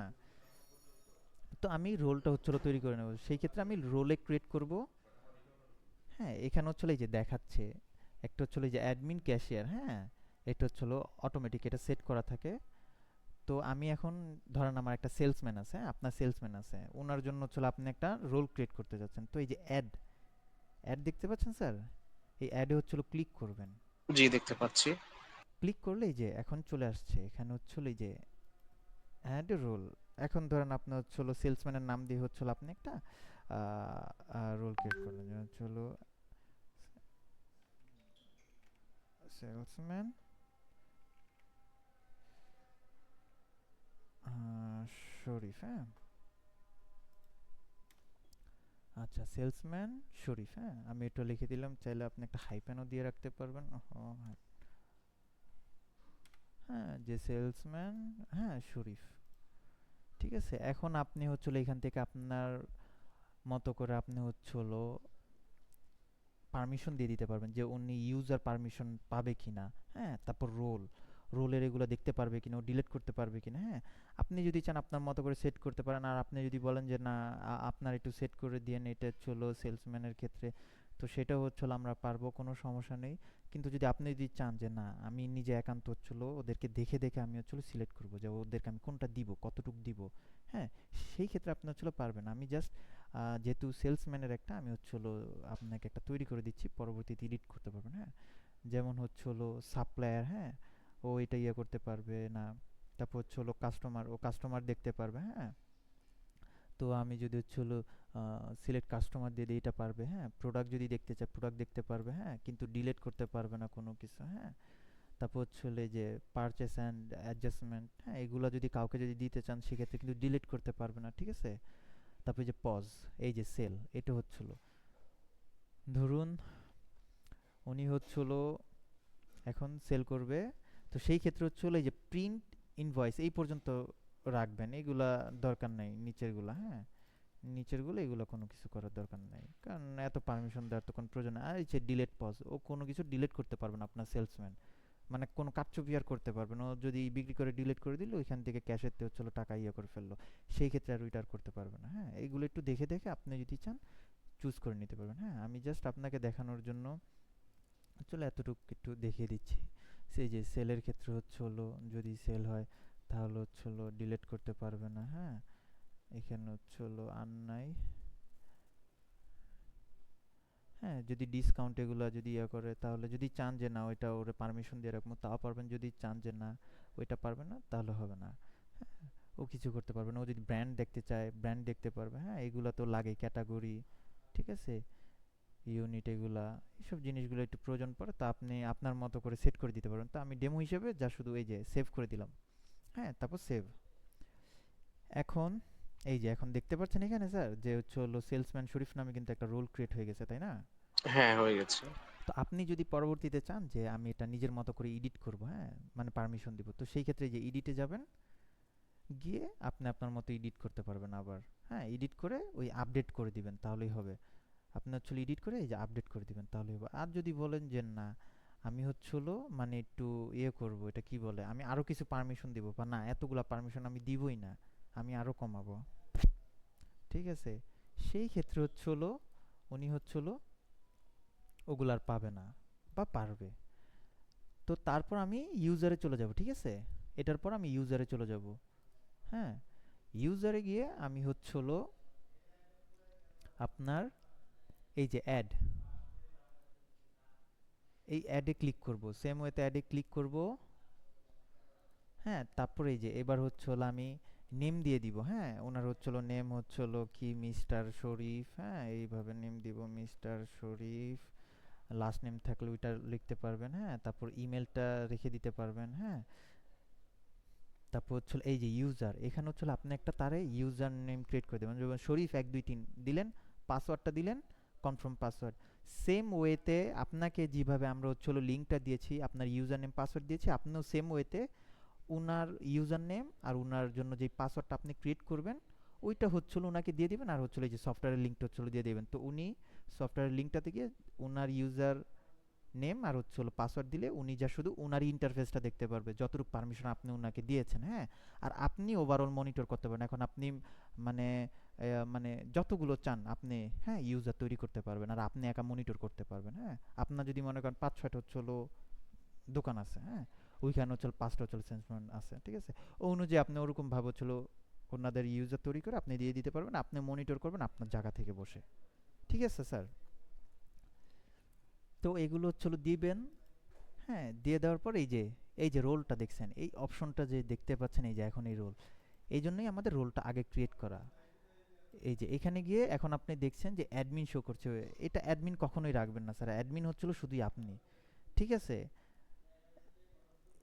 তো আমি রোলটা হচ্ছে হলো তৈরি করে নেব। সেই ক্ষেত্রে আমি রোলে ক্রিয়েট করব, হ্যাঁ? এখানে হচ্ছে হলো এই যে দেখাচ্ছে, একটা হচ্ছে হলো এই যে অ্যাডমিন ক্যাশিয়ার, হ্যাঁ? এটা হচ্ছে হলো অটোমেটিক, এটা সেট করা থাকে। তো আমি এখন ধরেন আমার একটা সেলসম্যান আছে, হ্যাঁ? আপনার সেলসম্যান আছে, ওনার জন্য হচ্ছে হলো আপনি একটা রোল ক্রিয়েট করতে যাচ্ছেন। তো এই যে অ্যাড, অ্যাড দেখতে পাচ্ছেন স্যার? এই অ্যাডে হচ্ছে হলো ক্লিক করবেন। জি, দেখতে পাচ্ছি। ক্লিক করলে এই যে এখন চলে আসছে, এখানে হচ্ছে হলো এই যে অ্যাড রোল। এখন ধরেন আপনার হচ্ছে হলো সেলসম্যানের নাম দিয়ে হচ্ছে হলো আপনি একটা রোল ক্রিয়েট করলেন, যেমন হচ্ছে হলো সেলসম্যান শরীফ, হ্যাঁ? আচ্ছা, সেলসম্যান শরীফ, হ্যাঁ? আমি এটা লিখে দিলাম, চাইলে আপনি একটা হাইপেনও দিয়ে রাখতে পারবেন। হ্যাঁ, যে সেলসম্যান, হ্যাঁ, শরীফ। ঠিক আছে? এখন আপনি হচ্ছে হলো এখান থেকে আপনার মতো করে আপনি হচ্ছে হলো পারমিশন দিয়ে দিতে পারবেন যে উনি ইউজার পারমিশন পাবে কিনা, হ্যাঁ? তারপর রোলের এগুলো দেখতে পারবে কিনা, ও ডিলিট করতে পারবে কিনা, হ্যাঁ? আপনি যদি চান আপনার মতো করে সেট করতে পারেন, আর আপনি যদি বলেন যে না, আপনার একটু সেট করে দিয়েন, এটা হলো সেলসম্যানের ক্ষেত্রে, তো সেটাও হচ্ছিল আমরা পারবো, কোনো সমস্যা নেই। কিন্তু যদি আপনি যদি চান যে না, আমি নিজে একান্ত হচ্ছিল ওদেরকে দেখে দেখে আমি হচ্ছিল সিলেক্ট করবো যে ওদেরকে আমি কোনটা দিব, কতটুক দিব, হ্যাঁ? সেই ক্ষেত্রে আপনি হচ্ছিল পারবেন। আমি জাস্ট যেহেতু সেলসম্যানের একটা আমি হচ্ছে হলো আপনাকে একটা তৈরি করে দিচ্ছি, পরবর্তীতে এডিট করতে পারবেন, হ্যাঁ? যেমন হচ্ছে হলো সাপ্লায়ার, হ্যাঁ? ও এটা ইয়ে করতে পারবে না। তারপর হচ্ছে হলো কাস্টমার, ও কাস্টমার দেখতে পারবে, হ্যাঁ? তো আমি যদি হচ্ছে হলো সিলেক্ট কাস্টমার দিয়ে দিই, এটা পারবে, হ্যাঁ? প্রোডাক্ট যদি দেখতে চায় প্রোডাক্ট দেখতে পারবে, হ্যাঁ? কিন্তু ডিলিট করতে পারবে না কোনো কিছু, হ্যাঁ? তারপর হচ্ছে হলো এই যে পারচেস অ্যান্ড অ্যাডজাস্টমেন্ট, হ্যাঁ? এগুলো যদি কাউকে যদি দিতে চান সেক্ষেত্রে কিন্তু ডিলিট করতে পারবে না, ঠিক আছে? তারপর যে পজ, এই যে সেল, এটা হচ্ছিল, ধরুন উনি হচ্ছিল এখন সেল করবে, তো সেই ক্ষেত্রে হচ্ছিল এই যে প্রিন্ট ইনভয়েস এই পর্যন্ত রাখবেন, এগুলা দরকার নাই নিচেরগুলা, হ্যাঁ? নিচেরগুলো এগুলো কোনো কিছু করার দরকার নাই, কারণ এত পারমিশন দেওয়ার তো কোনো প্রয়োজন নেই। আর এই যে ডিলেট পজ, ও কোনো কিছু ডিলিট করতে পারবে না আপনার সেলসম্যান, মানে কোনো কারচুপি আর করতে পারবে না। ও যদি বিক্রি করে ডিলিট করে দিল, ওইখান থেকে ক্যাশেতে হচ্ছিল টাকা ইয়ে করে ফেললো, সেই ক্ষেত্রে আর ওইটা আর করতে পারবে না, হ্যাঁ? এইগুলো একটু দেখে দেখে আপনি যদি চান চুজ করে নিতে পারবেন, হ্যাঁ? আমি জাস্ট আপনাকে দেখানোর জন্য চলো এতটুকু একটু দেখিয়ে দিচ্ছি। সেই যে সেলের ক্ষেত্রে হচ্ছে হলো যদি সেল হয় তাহলে হচ্ছে হলো ডিলিট করতে পারবে না, হ্যাঁ? এখানে হচ্ছে হলো আর নাই, হ্যাঁ? যদি ডিসকাউন্ট এগুলো যদি ইয়ে করে, তাহলে যদি চান যে না ওইটা ওরে পারমিশন দিয়ে রাখবো তাও পারবেন, যদি চান যে না ওইটা পারবে না তাহলে হবে না, হ্যাঁ? ও কিছু করতে পারবে না। ও যদি ব্র্যান্ড দেখতে চায় ব্র্যান্ড দেখতে পারবে, হ্যাঁ? এগুলো তো লাগে, ক্যাটাগরি, ঠিক আছে, ইউনিট, এগুলা এইসব জিনিসগুলো একটু প্রয়োজন পড়ে, তো আপনি আপনার মতো করে সেট করে দিতে পারবেন। তো আমি ডেমো হিসেবে যা শুধু এই যে সেভ করে দিলাম, হ্যাঁ? তারপর সেভ। এখন এই যে এখন দেখতে পাচ্ছেন এখানে স্যার যে হচ্ছে হলো সেলসম্যান শরীফ নামে কিন্তু একটা রোল ক্রিয়েট হয়ে গেছে, তাই না? হ্যাঁ, হয়ে গেছে। তো আপনি যদি পরবর্তীতে চান যে আমি এটা নিজের মতো করে এডিট করব, হ্যাঁ? মানে পারমিশন দিব, তো সেই ক্ষেত্রে এই যে এডিটে যাবেন, গিয়ে আপনি আপনার মতো এডিট করতে পারবেন আবার, হ্যাঁ? এডিট করে ওই আপডেট করে দিবেন তাহলেই হবে। আপনি হচ্ছে এডিট করে এই যে আপডেট করে দিবেন তাহলেই হবে। আর যদি বলেন যে না, আমি হচ্ছে হলো মানে একটু ইয়ে করব, এটা কি বলে, আমি আরো কিছু পারমিশন দিব, বা না এতগুলা পারমিশন আমি দিবই না, আমি আরো কমাবো, ঠিক আছে? সেই ক্ষেত্রে হচ্ছে হলো উনি হচ্ছে হলো ওগুলার পাবে না। বা পারবে। তো তারপর আমি ইউজারে চলে যাব, ঠিক আছে? এটার পর আমি ইউজারে চলে যাব। হ্যাঁ, ইউজারে গিয়ে আমি হচ্ছে হলো আপনার এই যে অ্যাড, এই অ্যাডে ক্লিক করব, সেম ওয়েতে অ্যাডে ক্লিক করব। হ্যাঁ, তারপরে এই যে এবার হচ্ছে হলো আমি নেম দিয়ে দিব। হ্যাঁ, ওনার হচ্ছে হলো নেম হচ্ছে হলো কি মিস্টার শরীফ। হ্যাঁ, এইভাবে নেম দিব মিস্টার শরীফ। লাস্ট নেম থাকলে ওইটা লিখতে পারবেন। হ্যাঁ, তারপর ইমেলটা রেখে দিতে পারবেন। হ্যাঁ, তারপর হচ্ছে হলো এই যে ইউজার, এখানে হচ্ছে হলো আপনি একটা তারে ইউজার নেম ক্রিয়েট করে দেবেন, যেমন শরীফ 1 2 3 দিলেন, পাসওয়ার্ডটা দিলেন, কনফার্ম পাসওয়ার্ড। সেম ওয়েতে আপনাকে যেভাবে আমরা হচ্ছে হলো লিঙ্কটা দিয়েছি, আপনার ইউজার নেম পাসওয়ার্ড দিয়েছি, আপনিও সেম ওয়েতে উনার ইউজার নেম আর উনার জন্য যে পাসওয়ার্ডটা আপনি ক্রিয়েট করবেন ওইটা হচ্ছিল উনাকে দিয়ে দিবেন, আর হচ্ছিল এই যে সফটওয়্যারের লিঙ্কটা হচ্ছিল দিয়ে দিবেন। তো উনি সফটওয়্যারের লিঙ্কটাতে গিয়ে উনার ইউজার নেম আর হচ্ছে হলো পাসওয়ার্ড দিলে উনি যা শুধু উনারই ইন্টারফেসটা দেখতে পারবে, যতটুকু পারমিশন আপনি উনাকে দিয়েছেন। হ্যাঁ, আর আপনি ওভারঅল মনিটর করতে পারেন। এখন আপনি মানে মানে যতগুলো চান আপনি, হ্যাঁ, ইউজার তৈরি করতে পারবেন আর আপনি একা মনিটর করতে পারবেন। হ্যাঁ, আপনার যদি মনে করেন 5 6টা হচ্ছে হলো দোকান আছে, হ্যাঁ, ওইখানে হচ্ছে 5টা হচ্ছে সেলসম্যান আছে, ঠিক আছে? ও অনুযায়ী আপনি ওরকম ভাবে হচ্ছিল ওনাদের ইউজার তৈরি করে আপনি দিয়ে দিতে পারবেন, আপনি মনিটর করবেন আপনার জায়গা থেকে বসে। ঠিক আছে স্যার? তো এগুলো হচ্ছিল দিবেন। হ্যাঁ, দিয়ে দেওয়ার পর এই যে রোলটা দেখছেন, এই অপশনটা যে দেখতে পাচ্ছেন, এই যে এখন এই রোল, এই জন্যই আমাদের রোলটা আগে ক্রিয়েট করা। এই যে এখানে গিয়ে এখন আপনি দেখছেন যে অ্যাডমিন শো করছে, এটা অ্যাডমিন কখনোই রাখবেন না স্যার, অ্যাডমিন হচ্ছিল শুধুই আপনি। ঠিক আছে?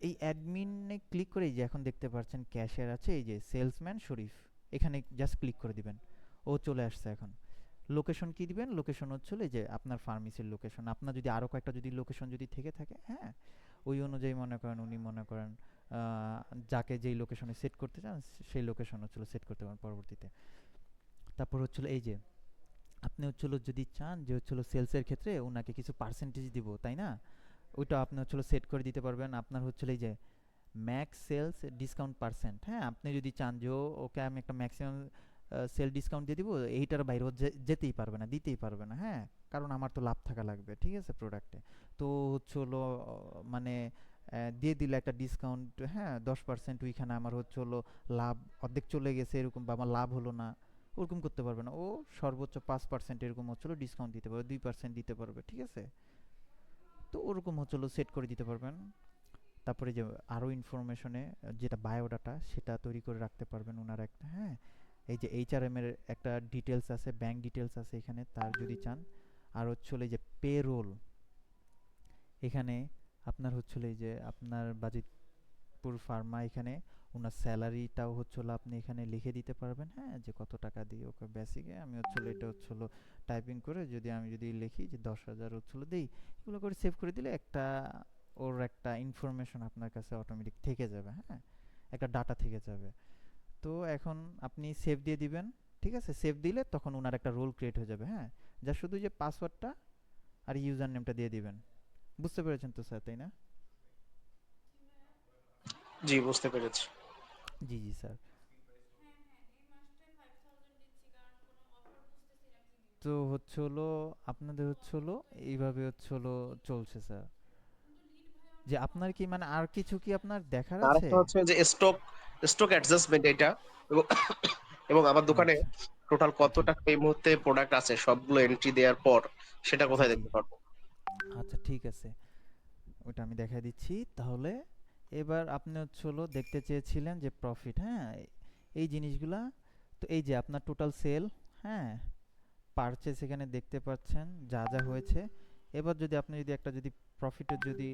এই অ্যাডমিনে ক্লিক করে এই যে এখন দেখতে পাচ্ছেন ক্যাশিয়ার আছে, এই যে সেলসম্যান শরীফ, এখানে জাস্ট ক্লিক করে দিবেন, ও চলে আসছে। এখন লোকেশন কি দিবেন? লোকেশন হচ্ছিল এই যে আপনার ফার্মেসির লোকেশন। আপনার যদি আরও কয়েকটা যদি লোকেশন যদি থেকে থাকে, হ্যাঁ, ওই অনুযায়ী মনে করেন উনি মনে করেন যাকে যেই লোকেশনে সেট করতে চান সেই লোকেশন হচ্ছিল সেট করতে পারেন পরবর্তীতে। তারপর হচ্ছিল এই যে আপনি হচ্ছিল যদি চান যে হচ্ছিল সেলসের ক্ষেত্রে ওনাকে কিছু পার্সেন্টেজ দিব, তাই না? ওইটা আপনি হচ্ছিল সেট করে দিতে পারবেন। আপনার হচ্ছিল এই যে ম্যাক্স সেলস ডিসকাউন্ট পার্সেন্ট, হ্যাঁ, আপনি যদি চান যে ওকে আমি একটা ম্যাক্সিমাম সেল ডিসকাউন্ট দিয়ে দিব, এইটার বাইরেও যেতেই পারবে না, দিতেই পারবে না। হ্যাঁ, কারণ আমার তো লাভ থাকা লাগবে, ঠিক আছে, প্রোডাক্টে। তো হচ্ছে হলো মানে দিয়ে দিলে একটা ডিসকাউন্ট, হ্যাঁ, 10%, ওইখানে আমার হচ্ছে হলো লাভ অর্ধেক চলে গেছে এরকম, বা আমার লাভ হলো না, ওরকম করতে পারবে না। ও সর্বোচ্চ 5% এরকম হচ্ছিল ডিসকাউন্ট দিতে পারবে, 2% দিতে পারবে, ঠিক আছে? তো ওরকম হচ্ছিল সেট করে দিতে পারবেন। তারপরে যে আরও ইনফরমেশনে যেটা বায়োডাটা সেটা তৈরি করে রাখতে পারবেন ওনার একটা। হ্যাঁ, এই যে এইচআরএম এর একটা ডিটেলস আছে, ব্যাংক ডিটেলস আছে এখানে তার যদি চান। আর হচ্ছিল এই যে পে রোল, এখানে আপনার হচ্ছিল এই যে আপনার বাজিতপুর ফার্মা, এখানে ওনার স্যালারিটাও হচ্ছিল আপনি এখানে লিখে দিতে পারবেন। হ্যাঁ, যে কত টাকা দিয়ে ওকে বেসিকে আমি হচ্ছিল এটা হচ্ছিল টাইপিং করে যদি আমি যদি লিখি যে 10,000 হচ্ছিল দিই, এগুলো করে সেভ করে দিলে একটা ওর একটা ইনফরমেশন আপনার কাছে অটোমেটিক থেকে যাবে। হ্যাঁ, একটা ডাটা থেকে যাবে। তো এখন আপনি সেভ দিয়ে দিবেন। ঠিক আছে? সেভ দিলে তখন ওনার একটা রোল ক্রিয়েট হয়ে যাবে। হ্যাঁ, যা শুধু যে পাসওয়ার্ডটা আর ইউজার নেমটা দিয়ে দিবেন। বুঝতে পেরেছেন তো স্যার, তাই না? জি, বুঝতে পেরেছি। জি জি স্যার। তো হচ্ছে হলো আপনাদের হচ্ছে হলো এইভাবে হচ্ছে হলো চলছে স্যার। যে আপনার কি মানে আর কিছু কি আপনার দেখার আছে? আরেকটা হচ্ছে যে স্টক অ্যাডজাস্টমেন্ট এটা, এবং এবং আমার দোকানে আচ্ছা। টোটাল কত জি টাকা এই মুহূর্তে প্রোডাক্ট আছে সবগুলো এন্ট্রি দেওয়ার পর সেটা জি কোথায় জি। দেখতে পারবো? আচ্ছা ঠিক আছে, ওটা আমি দেখাই দিচ্ছি তাহলে। এবার আপনি হচ্ছে হলো দেখতে চেয়েছিলেন যে প্রফিট, হ্যাঁ, এই জিনিসগুলা। তো এই যে আপনার টোটাল সেল, হ্যাঁ, পারচেস এখানে দেখতে পাচ্ছেন যা যা হয়েছে। এবার যদি আপনি যদি একটা যদি প্রফিটের যদি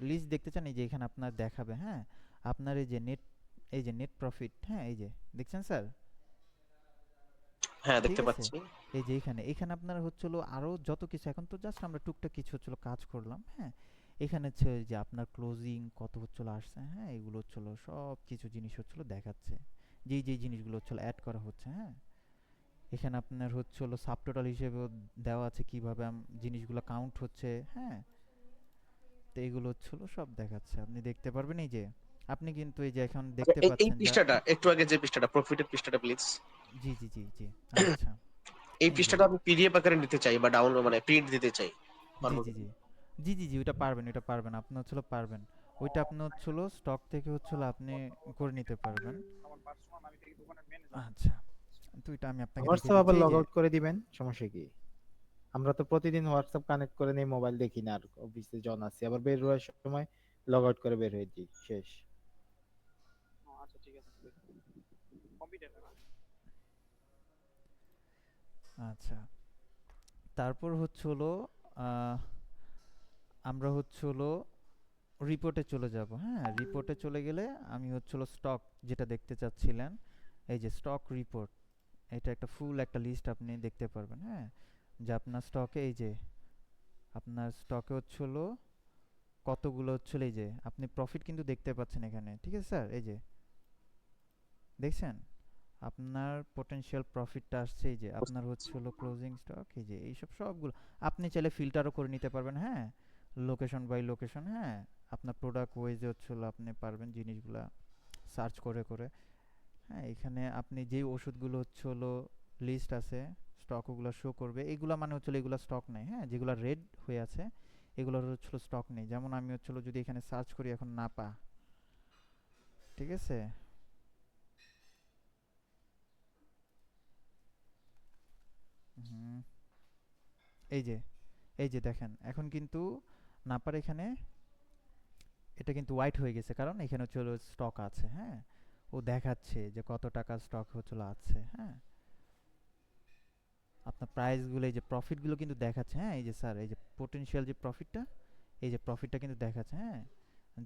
লিস্ট দেখতে চান, এই যে এখানে আপনার দেখাবে। হ্যাঁ, আপনার এই যে নেট প্রফিট, হ্যাঁ, এই যে দেখছেন স্যার? হ্যাঁ, ঠিক দেখতে আছে? পাচ্ছি। এই যে এখানে আপনার হচ্ছিল আরো যত কিছু, এখন তো জাস্ট আমরা টুকটাক কিছু হচ্ছিল কাজ করলাম। হ্যাঁ, এখানে হচ্ছে এই যে আপনার ক্লোজিং কত হচ্ছিল আসছে, হ্যাঁ, এগুলো হচ্ছিল সব কিছু জিনিস হচ্ছিল দেখাচ্ছে, যেই জিনিসগুলো হচ্ছিল অ্যাড করা হচ্ছে। হ্যাঁ, এখানে আপনার হচ্ছে হলো সাবটোটাল হিসেবেও দেওয়া আছে কিভাবে জিনিসগুলো কাউন্ট হচ্ছে। হ্যাঁ, তো এগুলো হচ্ছে হলো সব দেখাচ্ছে, আপনি দেখতে পারবেন। এই যে আপনি কিন্তু এই যে এখন আচ্ছা, দেখতে এই পাচ্ছেন যা। পৃষ্ঠাটা একটু আগে যে পৃষ্ঠাটা, প্রফিটের পৃষ্ঠাটা প্লিজ। জি জি জি জি। আচ্ছা। এই এই যে পৃষ্ঠাটা আমি পিডিএফ আকারে নিতে চাই বা ডাউনলোড মানে প্রিন্ট দিতে চাই, জি পারবো জি কি? জি। জি জি জি, ওইটা পারবেন, ওইটা পারবেন, আপনি হচ্ছিল পারবেন। ওইটা আপনি হচ্ছিল স্টক থেকে হচ্ছিল আপনি করে নিতে পারবেন। আচ্ছা, তো এটা আমি আপনাকে দেখে হোয়াটসঅ্যাপ দিচ্ছি আবার এই লগ যে। আউট করে দিবেন, সমস্যা কি? আমরা তো প্রতিদিন হোয়াটসঅ্যাপ কানেক্ট করে নেই, মোবাইল দেখি না, আর অফিসে জন আছি, আবার বের হওয়ার সময় লগ আউট করে বের হয়ে যাই, শেষ। আচ্ছা, তারপর হচ্ছে হলো আহ, আমরা হচ্ছে হলো রিপোর্টে চলে যাব। হ্যাঁ, রিপোর্টে চলে গেলে আমি হচ্ছে হলো স্টক যেটা দেখতে চাচ্ছিলেন, এই যে স্টক রিপোর্ট, এটা একটা ফুল একটা লিস্ট আপনি দেখতে পারবেন। হ্যাঁ, যে আপনার স্টকে এই যে আপনার স্টকে হচ্ছে হলো কতগুলো হচ্ছে হলো, এই যে আপনি প্রফিট কিন্তু দেখতে পাচ্ছেন এখানে, ঠিক আছে স্যার? এই যে দেখছেন আপনার পটেনশিয়াল প্রফিটটা আসছে, এই যে বুঝতে আপনার হচ্ছে পেরেছি। হলো ক্লোজিং স্টক, এই যে এইসব সবগুলো আপনি চাইলে ফিল্টারও করে নিতে পারবেন। হ্যাঁ, লোকেশন বাই লোকেশন, হ্যাঁ, আপনার প্রোডাক্ট ওয়াইজে হচ্ছে হলো আপনি পারবেন জিনিসগুলা সার্চ করে করে। হ্যাঁ, এখানে আপনি যেই ওষুধগুলো হচ্ছে হলো লিস্ট আছে, স্টক ওগুলো শো করবে, এগুলা মানে হচ্ছে হলো এগুলা স্টক নেই। হ্যাঁ, যেগুলো রেড হয়ে আছে এগুলোর হচ্ছে হলো স্টক নেই। যেমন আমি হচ্ছে হলো যদি এখানে সার্চ করি এখন নাপা, ঠিক আছে? হুম, এই যে এই যে দেখেন এখন কিন্তু নাপার এখানে এটা কিন্তু হোয়াইট হয়ে গেছে, কারণ এখানে হচ্ছে হলো স্টক আছে। হ্যাঁ, ও দেখাচ্ছে যে কত টাকা স্টক হচ্ছিল আছে। হ্যাঁ, আপনার প্রাইসগুলো এই যে প্রফিটগুলো কিন্তু দেখাচ্ছে। হ্যাঁ, এই যে স্যার এই যে পোটেনশিয়াল যে প্রফিটটা, এই যে প্রফিটটা কিন্তু দেখাচ্ছে। হ্যাঁ,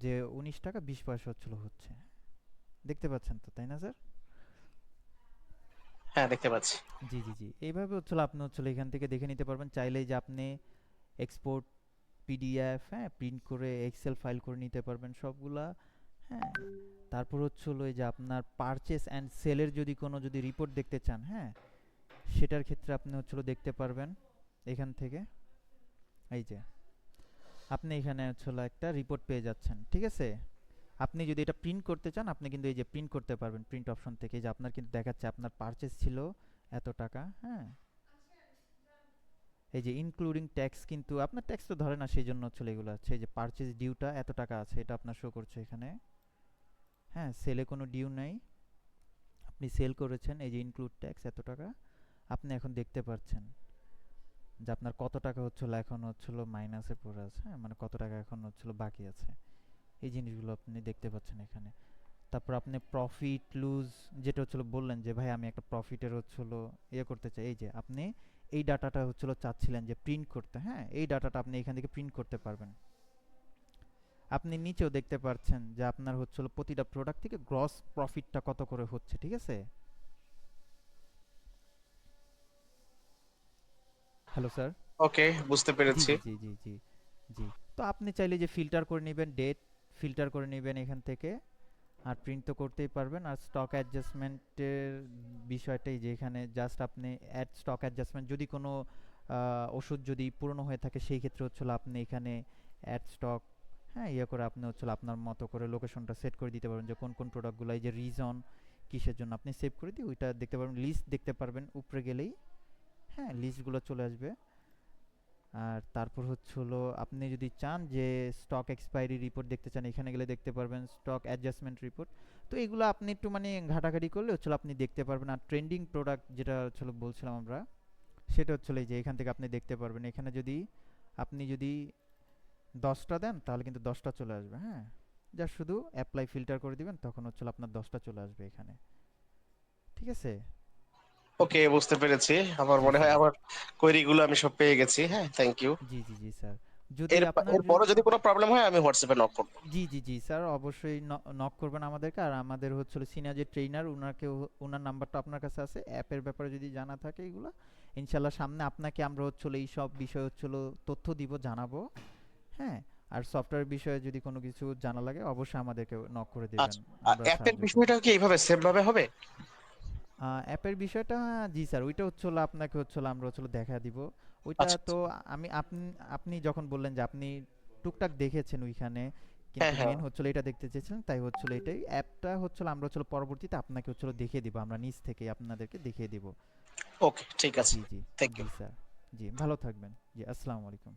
যে 19 টাকা 20 পয়সা হচ্ছিল হচ্ছে, দেখতে পাচ্ছেন তো, তাই না স্যার? হ্যাঁ, দেখতে পাচ্ছি। জি জি জি, এইভাবে হচ্ছিল আপনি হচ্ছিল এখান থেকে দেখে নিতে পারবেন। চাইলেই যে আপনি এক্সপোর্ট পিডিএফ, হ্যাঁ, প্রিন্ট করে এক্সেল ফাইল করে নিতে পারবেন সবগুলা। হ্যাঁ, তারপর হচ্ছে হলো এই যে আপনার পারচেস অ্যান্ড সেলের যদি কোনো যদি রিপোর্ট দেখতে চান, হ্যাঁ, সেটার ক্ষেত্রে আপনি হচ্ছে হলো দেখতে পারবেন এখান থেকে। এই যে আপনি এখানে হচ্ছে হলো একটা রিপোর্ট পেয়ে যাচ্ছেন, ঠিক আছে? আপনি যদি এটা প্রিন্ট করতে চান আপনি কিন্তু এই যে প্রিন্ট করতে পারবেন প্রিন্ট অপশন থেকে। এই যে আপনার কিন্তু দেখাচ্ছে আপনার পারচেস ছিল এত টাকা। হ্যাঁ, এই যে ইনক্লুডিং ট্যাক্স, কিন্তু আপনার ট্যাক্স তো ধরে না, সেই জন্য হচ্ছে এগুলো আছে। এই যে পারচেস ডিউটা এত টাকা আছে, এটা আপনার শো করছে এখানে। হ্যাঁ, সেলে কোনো ডিউ নাই, আপনি সেল করেছেন, এই যে ইনক্লুড ট্যাক্স এত টাকা। আপনি এখন দেখতে পাচ্ছেন যে আপনার কত টাকা হচ্ছিল এখন হচ্ছিল মাইনাসে পড়ে আছে। হ্যাঁ, মানে কত টাকা এখন হচ্ছিল বাকি আছে, এই জিনিসগুলো আপনি দেখতে পাচ্ছেন এখানে। তারপর আপনি প্রফিট লুজ যেটা হচ্ছিল বললেন যে ভাই আমি একটা প্রফিটের হচ্ছিল ইয়ে করতে চাই, এই যে আপনি এই ডাটাটা হচ্ছিল চাচ্ছিলেন যে প্রিন্ট করতে। হ্যাঁ, এই ডাটাটা আপনি এখান থেকে প্রিন্ট করতে পারবেন। আপনি নিচেও দেখতে পাচ্ছেন যে আপনার হচ্ছিল প্রতিটা প্রোডাক্ট থেকে গ্রস প্রফিটটা কত করে হচ্ছে, ঠিক আছে? Hello sir. ওকে, বুঝতে জি পেরেছি। জি জি জি জি জি। তো আপনি চাইলে যে ফিল্টার করে নেবেন, ডেট ফিল্টার করে নেবেন এখান থেকে, আর প্রিন্ট তো করতেই পারবেন। আর স্টক অ্যাডজাস্টমেন্টের বিষয়টাই যে এখানে জাস্ট আপনি অ্যাড স্টক অ্যাডজাস্টমেন্ট, যদি কোনো ওষুধ যদি পুরনো হয়ে থাকে সেই ক্ষেত্রে হচ্ছিল আপনি এখানে অ্যাড স্টক, হ্যাঁ, ইয়ে করে আপনি হচ্ছিল আপনার মতো করে লোকেশনটা সেট করে দিতে পারবেন যে কোন কোন প্রোডাক্টগুলো, এই যে রিজন কিসের জন্য আপনি সেভ করে দিয়ে ওইটা দেখতে পারবেন। লিস্ট দেখতে পারবেন উপরে গেলেই, হ্যাঁ, লিস্টগুলো চলে আসবে। আর তারপর হচ্ছে হলো আপনি যদি চান যে স্টক এক্সপায়ারি রিপোর্ট দেখতে চান, এখানে গেলে দেখতে পারবেন স্টক অ্যাডজাস্টমেন্ট রিপোর্ট। তো এগুলো আপনি একটু মানে ঘাটাঘাটি করলে হচ্ছে আপনি দেখতে পারবেন। আর ট্রেন্ডিং প্রোডাক্ট যেটা হচ্ছে বলছিলাম আমরা, সেটা হচ্ছে এই যে এখান থেকে আপনি দেখতে পারবেন। এখানে যদি আপনি যদি 10টা দেন তাহলে কিন্তু 10টা চলে আসবে। হ্যাঁ, যা শুধু অ্যাপ্লাই ফিল্টার করে দিবেন তখন হচ্ছে আপনার 10টা চলে আসবে এখানে, ঠিক আছে? ওকে, বুঝতে পেরেছি। আমার জি মনে হয় স্যার। আমার কোয়েরি গুলো আমি সব পেয়ে গেছি। হ্যাঁ, থ্যাংক ইউ। জি জি জি স্যার। যদি আপনার এরপরে যদি কোনো প্রবলেম হয় আমি হোয়াটসঅ্যাপে নক করবো। জি জি জি স্যার, অবশ্যই নক করবেন আমাদেরকে। আর আমাদের হচ্ছিল সিনিয়র যে ট্রেনার, ওনার নাম্বারটা আপনার কাছে আছে, অ্যাপের ব্যাপারে যদি জানা থাকে এগুলো, ইনশাল্লাহ সামনে আপনাকে আমরা হচ্ছিল এই সব বিষয় হচ্ছিল তথ্য দিব, জানাবো। হ্যাঁ, আর সফটওয়্যার বিষয়ে যদি কোনো কিছু জানা লাগে অবশ্যই আমাদেরকে নক করে দেবেন, আচ্ছা, আমরা অ্যাপের সাহায্য করব। বিষয়টা কি এইভাবে সেম ভাবে হবে? অ্যাপের বিষয়টা জি স্যার, ওইটা হচ্ছিল আপনাকে হচ্ছিল আমরা হচ্ছিল দেখা দিব। ওইটা আচ্ছা, তো আচ্ছা। আপনি আপনি যখন বললেন যে আপনি টুকটাক দেখেছেন ওইখানে, হ্যাঁ, কিন্তু হ্যাঁ। মেন হচ্ছিল এটা দেখতে চেয়েছিলেন, তাই হচ্ছিল এটাই অ্যাপটা হচ্ছিল আমরা হচ্ছিল পরবর্তীতে আপনাকে হচ্ছিল দেখিয়ে দিব, আমরা নিজ থেকে আপনাদেরকে দেখিয়ে দিব। ওকে, ঠিক আছে। জি জি থ্যাংক ইউ। জি স্যার। জি, ভালো থাকবেন। জি, আসসালামু আলাইকুম।